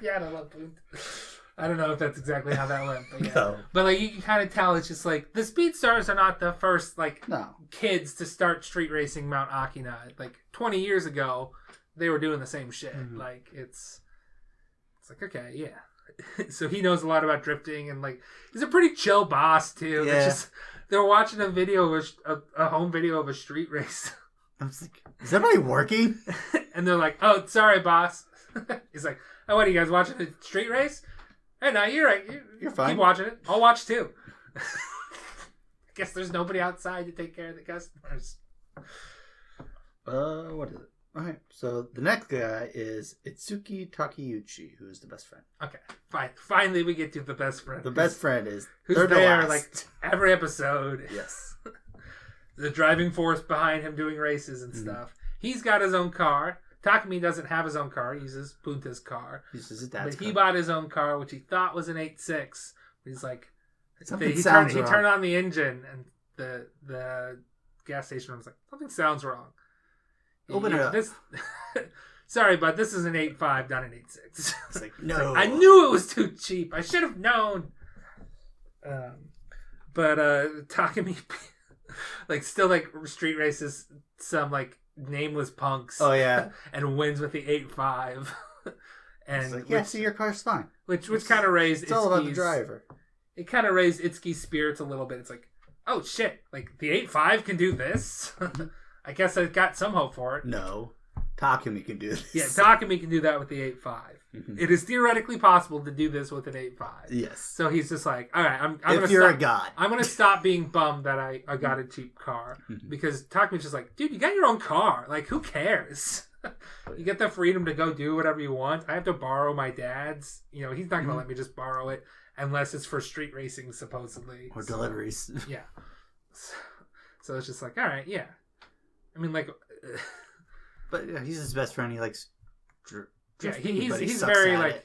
Yeah, I love Bunta. I don't know if that's exactly how that went, but yeah. No. But like you can kind of tell, it's just like the Speed Stars are not the first like kids to start street racing Mount Akina. Like 20 years ago, they were doing the same shit. Mm-hmm. Like it's like okay, yeah. So he knows a lot about drifting and like he's a pretty chill boss too. Yeah. They're watching a video of a home video of a street race. I was like, is everybody working? And they're like, oh, sorry, boss. He's like, oh, what are you guys watching a street race? Hey, no, you're right. You're fine. Keep watching it. I'll watch too. Guess there's nobody outside to take care of the customers. What is it? All right. So the next guy is Itsuki Takeuchi, who is the best friend. Okay, fine. Finally, we get to the best friend. The best friend is who's there like every episode. Yes. The driving force behind him doing races and stuff. He's got his own car. Takumi doesn't have his own car. He uses Bunta's car. He uses his dad's car. He bought his own car, which he thought was an 8.6. He's like, he turned on the engine, and the gas station was like, something sounds wrong. Open it up. Sorry, but this is an 8.5, not an 8.6. It's like, no. I knew it was too cheap. I should have known. But Takumi, like, still like street races some like nameless punks. Oh yeah, and wins with the 8.5. And like, yeah, so your car's fine. Which kind of raised. It's all about the driver. It kind of raised Itsuki's spirits a little bit. It's like, oh shit, like the 8.5 can do this. I guess I got some hope for it. No, Takumi can do this. Yeah, Takumi can do that with the 8.5. Mm-hmm. It is theoretically possible to do this with an 8.5. Yes. So he's just like, all right, I'm if you're a god, I'm gonna stop being bummed that I got a cheap car because Takumi's just like, dude, you got your own car. Like, who cares? You get the freedom to go do whatever you want. I have to borrow my dad's. You know, he's not gonna let me just borrow it unless it's for street racing, supposedly, or deliveries. Yeah. So it's just like, all right, yeah. I mean, like, but yeah, he's his best friend. He likes. Yeah, he's very like.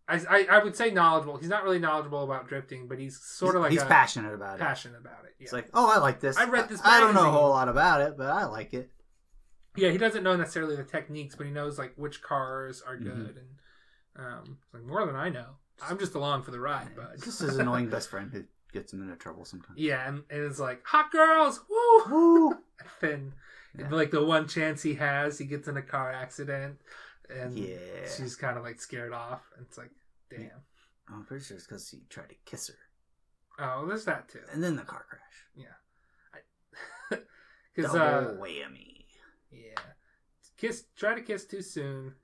I would say knowledgeable. He's not really knowledgeable about drifting, but he's sort of like he's passionate about it. Passionate about it. Yeah. It's like, oh, I like this. I read this magazine. I don't know a whole lot about it, but I like it. Yeah, he doesn't know necessarily the techniques, but he knows like which cars are good, and like more than I know. I'm just along for the ride, bud. Just his annoying best friend who gets him into trouble sometimes. Yeah, and it's like hot girls, woo, woo. And like the one chance he has, he gets in a car accident, and she's kind of like scared off, and it's like, damn. Yeah. I'm pretty sure it's because he tried to kiss her. Oh, there's that too. And then the car crash. Yeah. Because double whammy. Yeah. Try to kiss too soon.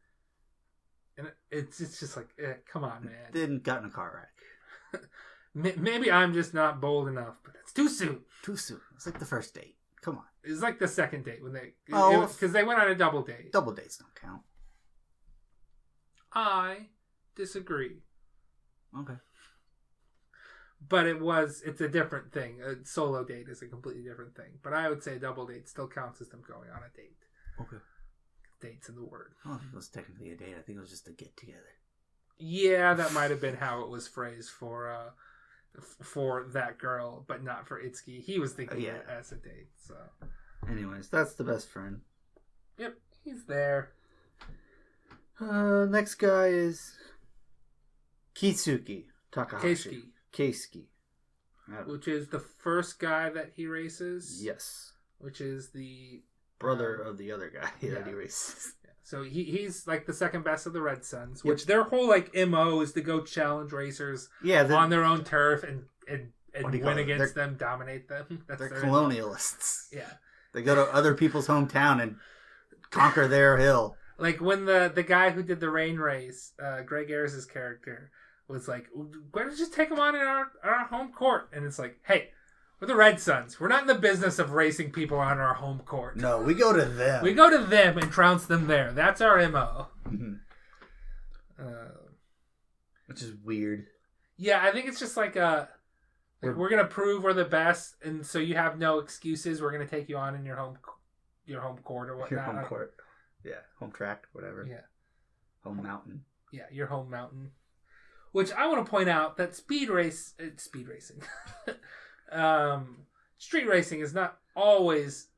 And it's just like, come on, man. Then got in a car wreck. Maybe I'm just not bold enough, but it's too soon. Too soon. It's like the first date. Come on. It's like the second date when because they went on a double date. Double dates don't count. I disagree. Okay. But it's a different thing. A solo date is a completely different thing. But I would say a double date still counts as them going on a date. Okay. Date's in the word. I don't think it was technically a date. I think it was just a get together. Yeah, that might have been how it was phrased for that girl, but not for Itsuki. He was thinking it as a date. So, anyways, that's the best friend. Yep, he's there. Next guy is Kitsuki Takeuchi. Keisuke. Which is the first guy that he races. Yes. Which is the brother of the other guy that he races. Yeah. So he's like the second best of the Red Suns, which their whole like MO is to go challenge racers on their own turf and win against them, dominate them. That's they're colonialists. Yeah. They go to other people's hometown and conquer their hill. Like when the guy who did the rain race, Greg Ayers' character, was like, why don't you just take them on in our home court? And it's like, hey, we're the Red Suns. We're not in the business of racing people on our home court. No, we go to them. We go to them and trounce them there. That's our MO. Mm-hmm. Which is weird. Yeah, I think it's just like we're going to prove we're the best, and so you have no excuses. We're going to take you on in your home court or whatnot. Your home court. Yeah, home track, whatever. Yeah. Home mountain. Yeah, your home mountain. Which I want to point out that speed racing, street racing is not always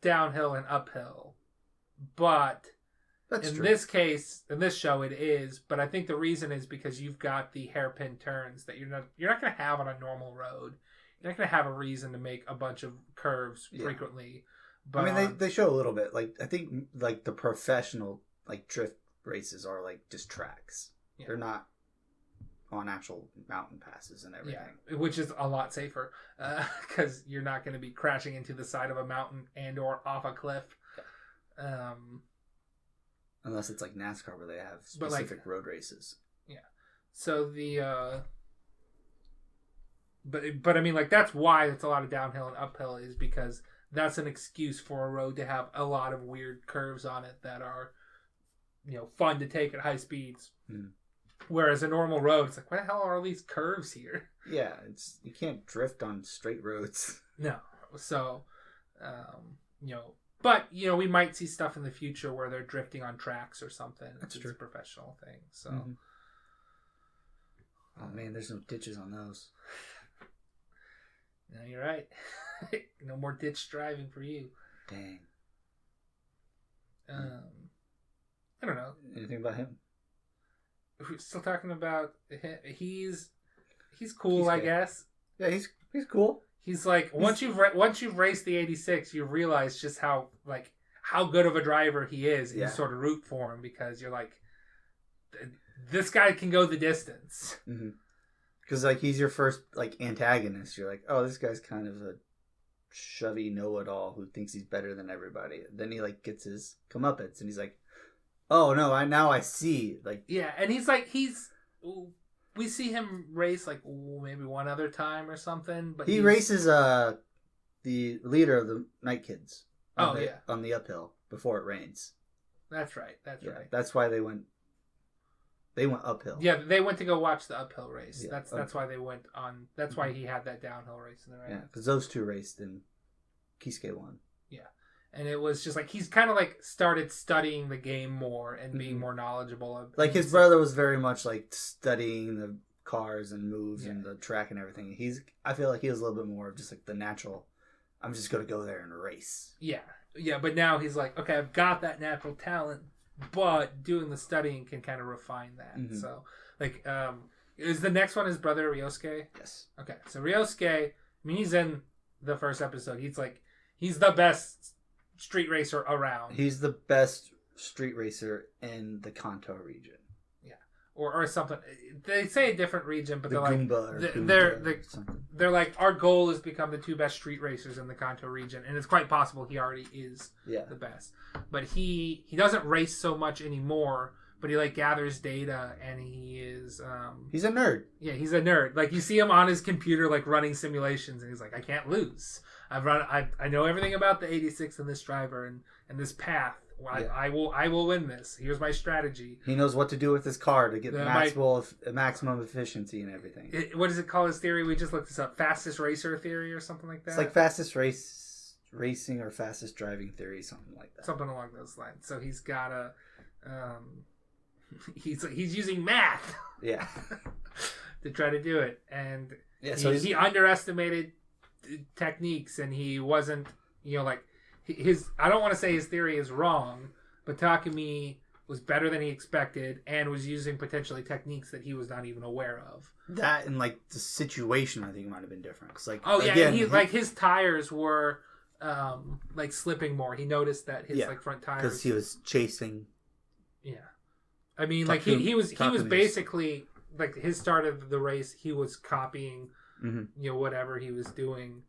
downhill and uphill, but in this case, in this show, it is. But I think the reason is because you've got the hairpin turns that you're not going to have on a normal road. You're not going to have a reason to make a bunch of curves frequently. But I mean, they show a little bit. Like I think, like the professional like drift races are like just tracks. Yeah. They're not on actual mountain passes and everything. Yeah, which is a lot safer because you're not going to be crashing into the side of a mountain and or off a cliff. Unless it's like NASCAR where they have specific road races. Yeah. So the... But I mean, like, that's why it's a lot of downhill and uphill is because that's an excuse for a road to have a lot of weird curves on it that are, fun to take at high speeds. Mm. Whereas a normal road, it's like, what the hell are all these curves here? Yeah, you can't drift on straight roads. No. So, but, we might see stuff in the future where they're drifting on tracks or something. That's true. It's a professional thing, so. Mm-hmm. Oh, man, there's no ditches on those. No, you're right. No more ditch driving for you. Dang. I don't know. Anything about him? We're still talking about him. He's cool, I guess. Yeah, he's cool. He's like once you've raced the 86, you realize just how good of a driver he is, and you sort of root for him because you're like, this guy can go the distance. Mm-hmm. Because, like, he's your first, like, antagonist. You're like, oh, this guy's kind of a shovey know-it-all who thinks he's better than everybody. Then he, like, gets his comeuppance, and he's like, oh, no, now I see. Like, yeah, and he's we see him race, like, maybe one other time or something. But he races the leader of the Night Kids on the uphill before it rains. That's right. Right. That's why they went uphill. Yeah, they went to go watch the uphill race. Yeah, that's why they went on. That's why he had that downhill race in the rain. Yeah, because those two raced and Kisuke won. Yeah, and it was just like he's kind of like started studying the game more and being more knowledgeable of. Like his brother was very much like studying the cars and moves and the track and everything. I feel like he was a little bit more of just like the natural. I'm just gonna go there and race. Yeah, but now he's like, okay, I've got that natural talent. But doing the studying can kind of refine that. Mm-hmm. So, like, is the next one his brother Ryosuke? Yes. Okay, so Ryosuke, I mean, he's in the first episode. He's the best street racer around. He's the best street racer in the Kanto region. Yeah, or something. They say a different region, but they're like they're like, our goal is to become the two best street racers in the Kanto region, and it's quite possible he already is the best. But he doesn't race so much anymore, but he like gathers data, and he is he's a nerd. Yeah, he's a nerd. Like you see him on his computer like running simulations, and he's like, I can't lose. I know everything about the 86 and this driver and this path. I will win this. Here's my strategy. He knows what to do with his car to get maximum efficiency and everything. What does it call his theory? We just looked this up. Fastest racer theory or something like that? It's like fastest racing or fastest driving theory, something like that. Something along those lines. So he's got a he's using math. Yeah. to try to do it. And he underestimated techniques, and he wasn't, like I don't want to say his theory is wrong, but Takumi was better than he expected and was using potentially techniques that he was not even aware of. That and like the situation, I think might have been different. Cause like, his tires were like slipping more. He noticed that his like front tires, because he was chasing. Yeah, I mean, like he was basically like his start of the race. He was copying, whatever he was doing,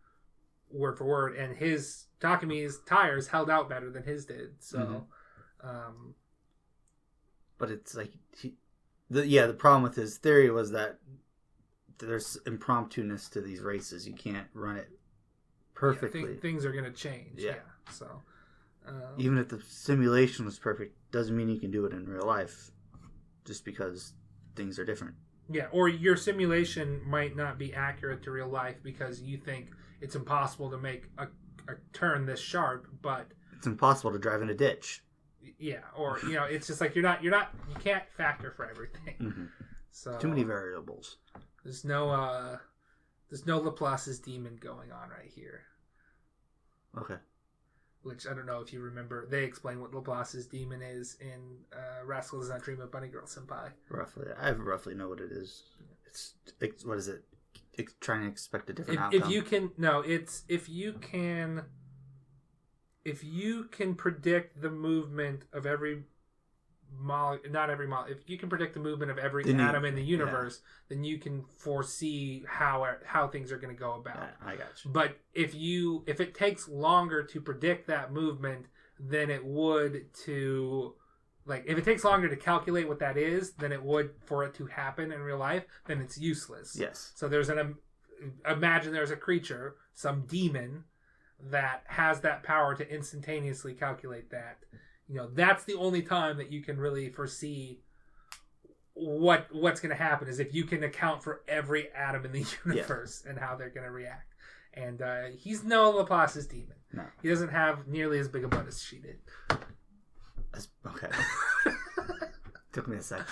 word for word, and Takumi's tires held out better than his did. So, but it's like the problem with his theory was that there's impromptu-ness to these races. You can't run it perfectly. Things are going to change. Yeah. So, even if the simulation was perfect, doesn't mean you can do it in real life. Just because things are different. Yeah, or your simulation might not be accurate to real life because you think it's impossible to make a turn this sharp, but it's impossible to drive in a ditch. Yeah, or it's just like you can't factor for everything. Mm-hmm. So too many variables. There's no Laplace's Demon going on right here. Okay. Which I don't know if you remember. They explain what Laplace's Demon is in Rascal Does Not Dream of Bunny Girl Senpai. Roughly, I roughly know what it is. It's what is it? It's trying to expect a different outcome. If you can predict the movement of every not every molecule. If you can predict the movement of every atom in the universe, then you can foresee how things are going to go about. I got you. But if it takes longer to predict that movement than it would to, like, if it takes longer to calculate what that is than it would for it to happen in real life, then it's useless. Yes. So imagine there's a creature, some demon, that has that power to instantaneously calculate that. That's the only time that you can really foresee what's going to happen, is if you can account for every atom in the universe and how they're going to react. And he's no Laplace's Demon. No. He doesn't have nearly as big a butt as she did. Okay. Took me a second.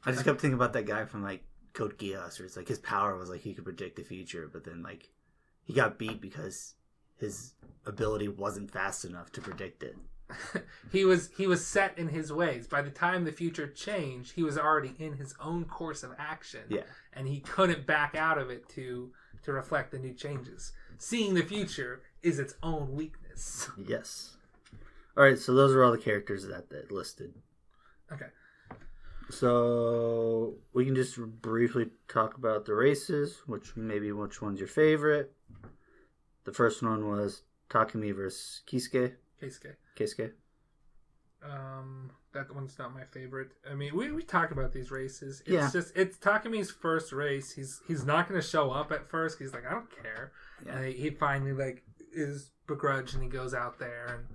I just kept thinking about that guy from like Code Geass, where it's like his power was like he could predict the future, but then like he got beat because his ability wasn't fast enough to predict it. He was set in his ways. By the time the future changed, he was already in his own course of action. Yeah. And he couldn't back out of it to reflect the new changes. Seeing the future is its own weakness. Yes. All right, so those are all the characters that listed. Okay. So we can just briefly talk about the races, which one's your favorite. The first one was Takumi versus Keisuke. Keisuke. That one's not my favorite. I mean, we talked about these races. It's Takumi's first race. He's not going to show up at first. He's like, I don't care. Yeah. And he finally is begrudged and he goes out there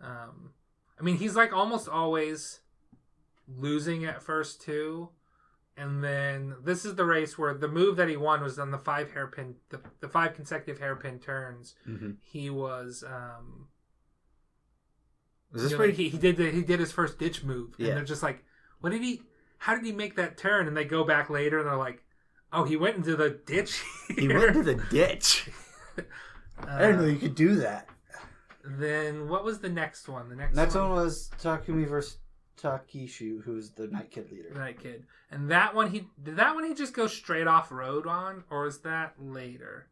and I mean, he's almost always losing at first too. And then this is the race where the move that he won was on the 5 consecutive hairpin turns. Mm-hmm. He was he did his first ditch move, and they're just like, how did he make that turn? And they go back later and they're like, oh, he went into the ditch here. He went into the ditch. I didn't know you could do that. Then what was the next one? The next one was Takumi versus Takeshi, who's the Night Kid leader. Night Kid. And that one he just go straight off road on, or is that later?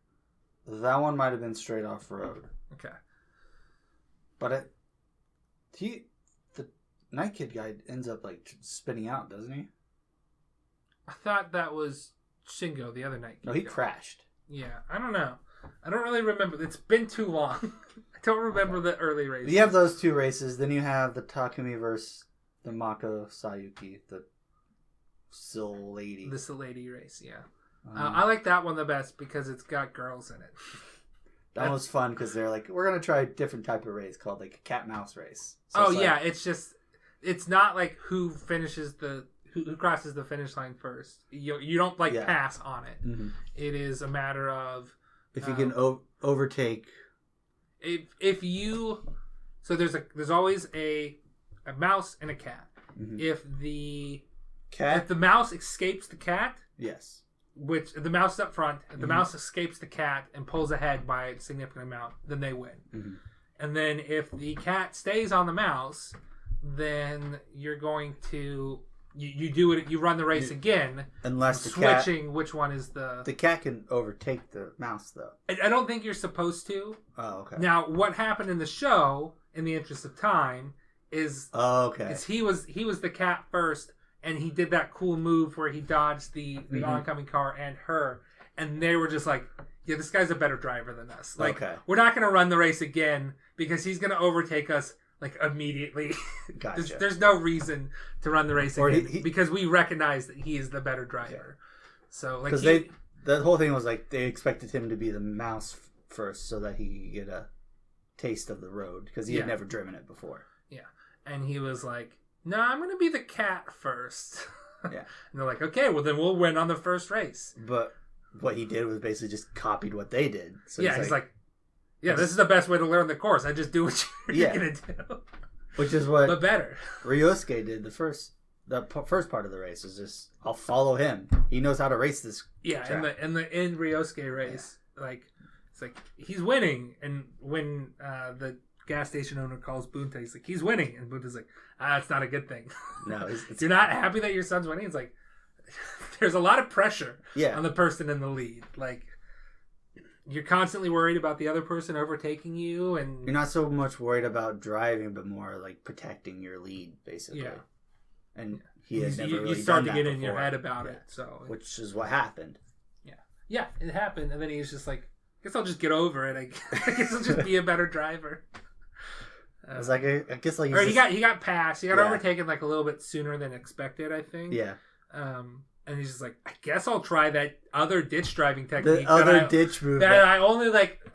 That one might have been straight off road. Okay. But the Night Kid guy ends up spinning out, doesn't he? I thought that was Shingo, the other Night Kid. No, he crashed. Yeah, I don't know. I don't really remember. It's been too long. I don't remember the early races. You have those 2 races. Then you have the Takumi versus the Mako Sayuki, the Sill Lady. The Sill Lady race, yeah. I like that one the best because it's got girls in it. That was fun because they're like, we're going to try a different type of race called a cat-mouse race. So it's not like who crosses the finish line first. You don't pass on it. Mm-hmm. It is a matter of if you can overtake. So there's always a mouse and a cat. Mm-hmm. If the mouse escapes the cat, yes. Which the mouse is up front, if the mouse escapes the cat and pulls ahead by a significant amount, then they win. Mm-hmm. And then if the cat stays on the mouse, then you're going to you do it. You run the race again, unless switching which one is the cat can overtake the mouse though. I don't think you're supposed to. Oh, okay. Now, what happened in the show, in the interest of time, is he was the cat first. And he did that cool move where he dodged the oncoming car and her. And they were just like, yeah, this guy's a better driver than us. We're not going to run the race again because he's going to overtake us immediately. Gotcha. There's no reason to run the race again because we recognize that he is the better driver. Yeah. So because the whole thing was they expected him to be the mouse first so that he could get a taste of the road because he had never driven it before. Yeah. And he was like, no, I'm going to be the cat first. Yeah. And they're like, okay, well then we'll win on the first race. But what he did was basically just copied what they did. So he's like, this is the best way to learn the course. I just do what you're going to do. Which is what but better. Ryosuke did the first part of the race is just, I'll follow him. He knows how to race this track. In the Ryosuke race, it's like he's winning. And when the gas station owner calls Bunta, he's like, he's winning. And Bunta's like, it's not a good thing. No, you're not happy that your son's winning. It's like there's a lot of pressure on the person in the lead. You're constantly worried about the other person overtaking you, and you're not so much worried about driving, but more protecting your lead, basically. Yeah, and he has never really you start done to get that in before. your head about it. So which is what happened. Yeah, it happened, and then he's just like, I guess I'll just get over it. I guess I'll just be a better driver. I was like, I guess or he got passed. He got overtaken a little bit sooner than expected, I think. Yeah. And he's just like, I guess I'll try that other ditch driving technique. The other ditch move that I only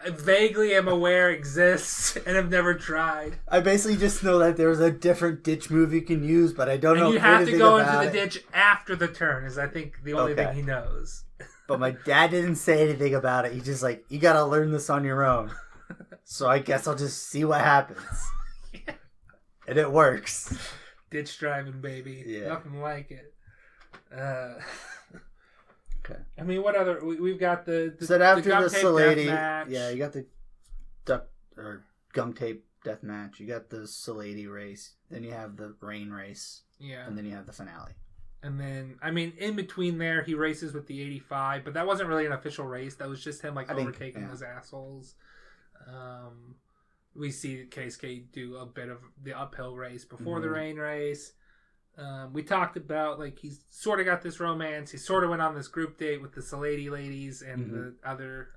vaguely am aware exists and have never tried. I basically just know that there's a different ditch move you can use, but I don't know. You have to go into the ditch after the turn. Is I think the only thing he knows. But my dad didn't say anything about it. He's just like, you got to learn this on your own. So I guess I'll just see what happens. And it works. Ditch driving, baby. Yeah. Nothing like it. Okay. I mean, what other... We've got the so after the Salady... match. Yeah, you got the gum tape death match. You got the Salady race. Then you have the rain race. Yeah. And then you have the finale. And then, I mean, in between there, he races with the 85. But that wasn't really an official race. That was just him, overtaking those assholes. We see Keisuke do a bit of the uphill race before the rain race. We talked about, like, he's sort of got this romance. He sort of went on this group date with the Salady ladies and the other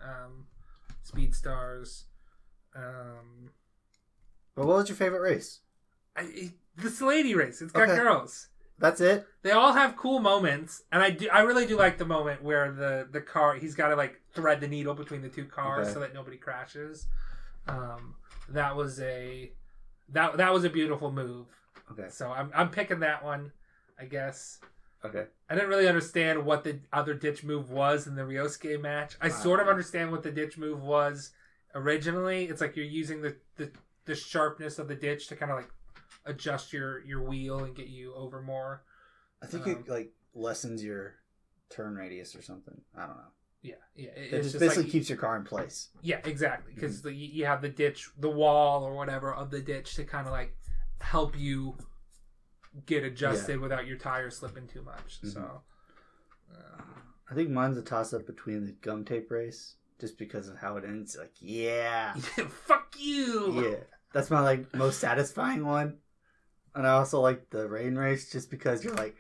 speed stars. But what was your favorite race? The Salady race. It's got girls. That's it? They all have cool moments, and I really do like the moment where the car, he's got to, like, thread the needle between the two cars so that nobody crashes. That was a beautiful move. Okay. So I'm picking that one, I guess. Okay. I didn't really understand what the other ditch move was in the Ryosuke match. I sort of understand what the ditch move was originally. It's like you're using the sharpness of the ditch to kind of, like, adjust your wheel and get you over more. I think it, like, lessens your turn radius or something. I don't know. Yeah. It just basically, like, keeps your car in place. Yeah, exactly. Because you have the ditch, the wall or whatever of the ditch to kind of, like, help you get adjusted without your tires slipping too much. So I think mine's a toss-up between the gum tape race, just because of how it ends. Like, fuck you! Yeah. That's my, like, most satisfying one. And I also like the rain race just because you're like...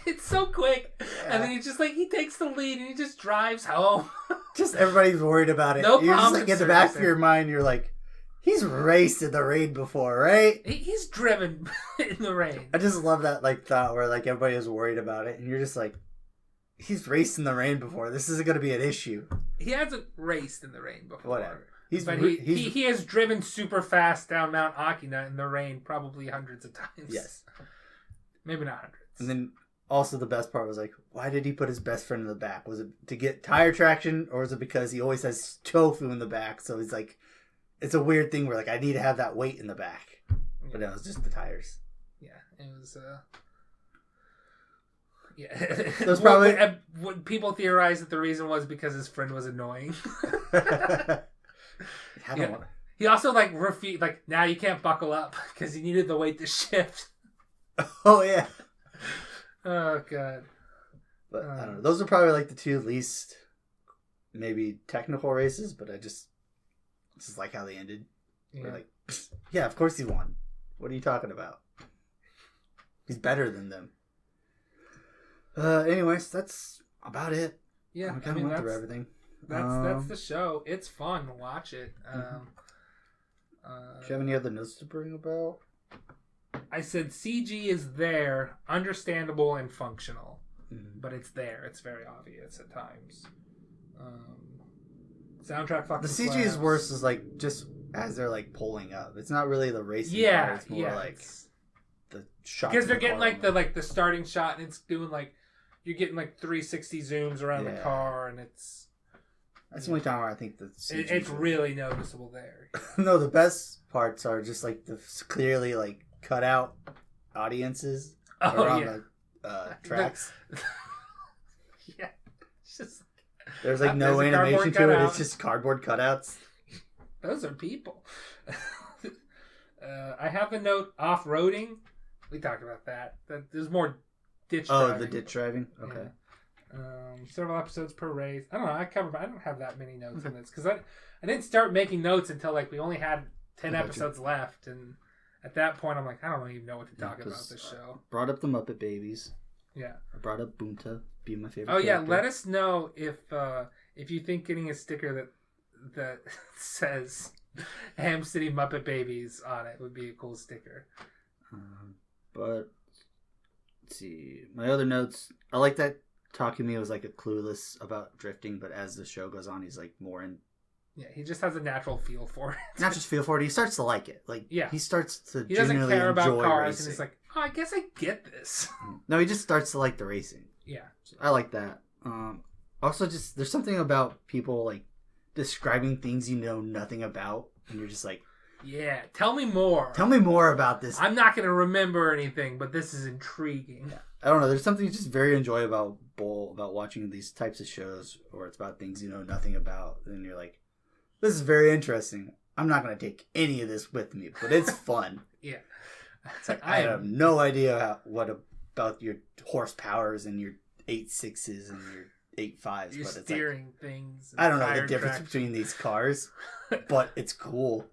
It's so quick. Yeah. And then he takes the lead and he just drives home. Just everybody's worried about it. No you're problem. Just like, in the back of your mind, you're like, he's raced in the rain before, right? He's driven in the rain. I just love that, like, thought where, like, everybody is worried about it. And you're just like, he's raced in the rain before. This isn't going to be an issue. He hasn't raced in the rain before. Whatever. He has driven super fast down Mount Akina in the rain probably hundreds of times. Yes. Maybe not hundreds. And then also the best part was, like, why did he put his best friend in the back? Was it to get tire traction, or was it because he always has tofu in the back? So he's like, it's a weird thing where, like, I need to have that weight in the back. But no, it was just the tires. Yeah, it was... Yeah. That's probably... What people theorize that the reason was because his friend was annoying. He also, like, refused, like, now you can't buckle up because he needed the weight to shift. Oh, yeah. Oh, God. But I don't know. Those are probably, like, the two least maybe technical races, but I just like how they ended. Yeah. We're like, yeah, of course he won. What are you talking about? He's better than them. Anyways, that's about it. Yeah, we kind of went through everything. That's the show. It's fun. Watch it. Do you have any other notes to bring about? I said CG is there, understandable and functional, but it's there. It's very obvious at times. Soundtrack fucking the CG slaps. is worse. Is like just as they're like pulling up. It's not really the racing. Yeah, part. It's more like the shot. Because they're getting like the starting shot, and it's doing like you're getting like 360 zooms around the car, and it's. That's the only time where I think it's really noticeable there. No, the best parts are just like the clearly like cut out audiences around the tracks. Yeah, it's just there's like no animation to it. It's just cardboard cutouts. Those are people. I have a note off-roading. We talked about that. There's more ditch driving. Oh, the ditch driving? Okay. Yeah. Several episodes per race. I don't know. I don't have that many notes in this because I didn't start making notes until like we only had 10 episodes left, and at that point I'm like, I don't even know what to talk about this show. Brought up the Muppet Babies. Yeah. I brought up Boonta being my favorite. Oh yeah, let us know if you think getting a sticker that says Ham City Muppet Babies on it would be a cool sticker. But let's see, my other notes. I like that. Takumi was like a clueless about drifting, but as the show goes on, he's like more in. Yeah, he just has a natural feel for it. Not just feel for it; he starts to like it. Like, he starts to. He doesn't care about cars, racing. and he's like, "Oh, I guess I get this." No, he just starts to like the racing. Yeah, I like that. Also, just there's something about people like describing things you know nothing about, and you're just like, "Yeah, tell me more. Tell me more about this." I'm not going to remember anything, but this is intriguing. Yeah. I don't know. There's something just very enjoyable about watching these types of shows where it's about things you know nothing about. And you're like, this is very interesting. I'm not going to take any of this with me, but it's fun. Yeah. It's like, I have no idea what about your horsepowers and your 8.6s and your 8.5s. Your but it's steering things. I don't know the difference between these cars, but it's cool.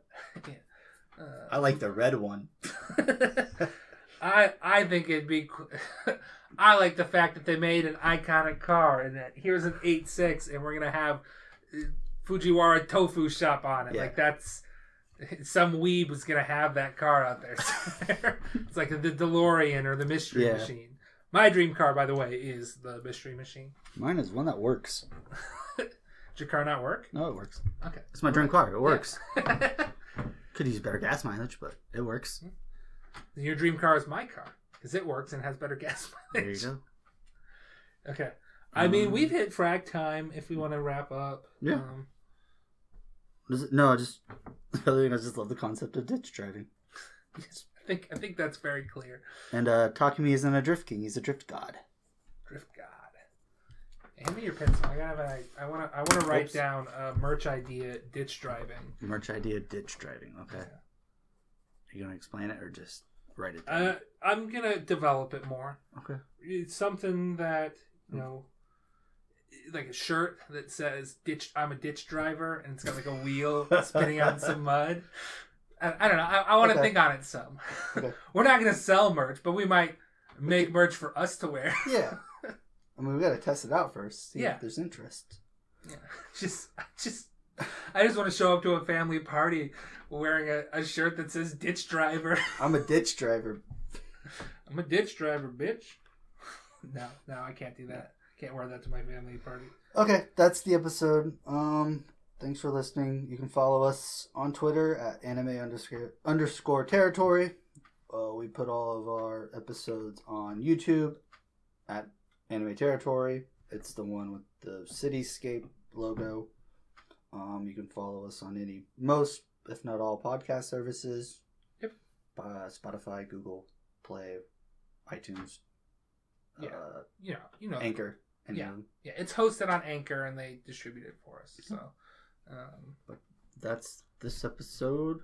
Yeah. I like the red one. I think it'd be. I like the fact that they made an iconic car, and that here's an 8.6, and we're gonna have Fujiwara tofu shop on it. Yeah. Like that's some weeb was gonna have that car out there somewhere. It's like the DeLorean or the Mystery Machine. My dream car, by the way, is the Mystery Machine. Mine is one that works. Does your car not work? No, it works. Okay. It's my dream car. It works. Yeah. Could use better gas mileage, but it works. Your dream car is my car because it works and has better gas mileage. There you go. Okay. I mean, we've hit frag time if we want to wrap up. Yeah. I just love the concept of ditch driving. Yes, I think that's very clear. And Takumi isn't a drift king; he's a drift god. Drift god. Hand me your pencil. I want to write down a merch idea: ditch driving. Merch idea: ditch driving. Okay. Yeah. Are you gonna explain it or just write it down? I'm gonna develop it more. Okay. It's something that like a shirt that says "ditch." I'm a ditch driver, and it's got like a wheel spinning out some mud. I don't know. I want to think on it some. Okay. We're not gonna sell merch, but we might make merch for us to wear. Yeah. I mean, we gotta test it out first. See if there's interest. Yeah. I just want to show up to a family party wearing a shirt that says "ditch driver." I'm a ditch driver. I'm a ditch driver, bitch. No, I can't do that. Can't wear that to my family party. Okay, that's the episode. Thanks for listening. You can follow us on Twitter at anime_territory. We put all of our episodes on YouTube at Anime Territory. It's the one with the cityscape logo. You can follow us on most, if not all, podcast services. Yep. Spotify, Google Play, iTunes. You know. Anchor. Yeah, it's hosted on Anchor and they distribute it for us. So, but that's this episode.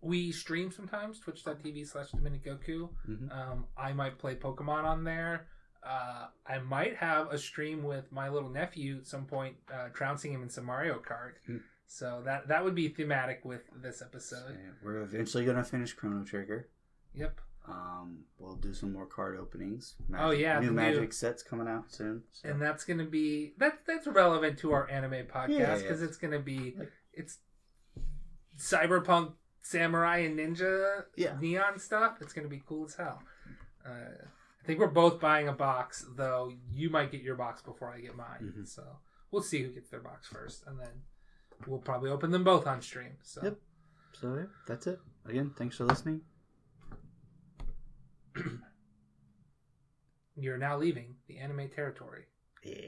We stream sometimes, twitch.tv/DominicGoku. Mm-hmm. I might play Pokemon on there. I might have a stream with my little nephew at some point, trouncing him in some Mario Kart. Mm. So that would be thematic with this episode. So, we're eventually going to finish Chrono Trigger. Yep. We'll do some more card openings. New Magic sets coming out soon. So. And that's going to be that's relevant to our anime podcast because it's going to be it's cyberpunk samurai and ninja neon stuff. It's going to be cool as hell. I think we're both buying a box, though. You might get your box before I get mine. Mm-hmm. So we'll see who gets their box first, and then we'll probably open them both on stream. So. Yep. So that's it. Again, thanks for listening. You're now leaving the anime territory. Yeah.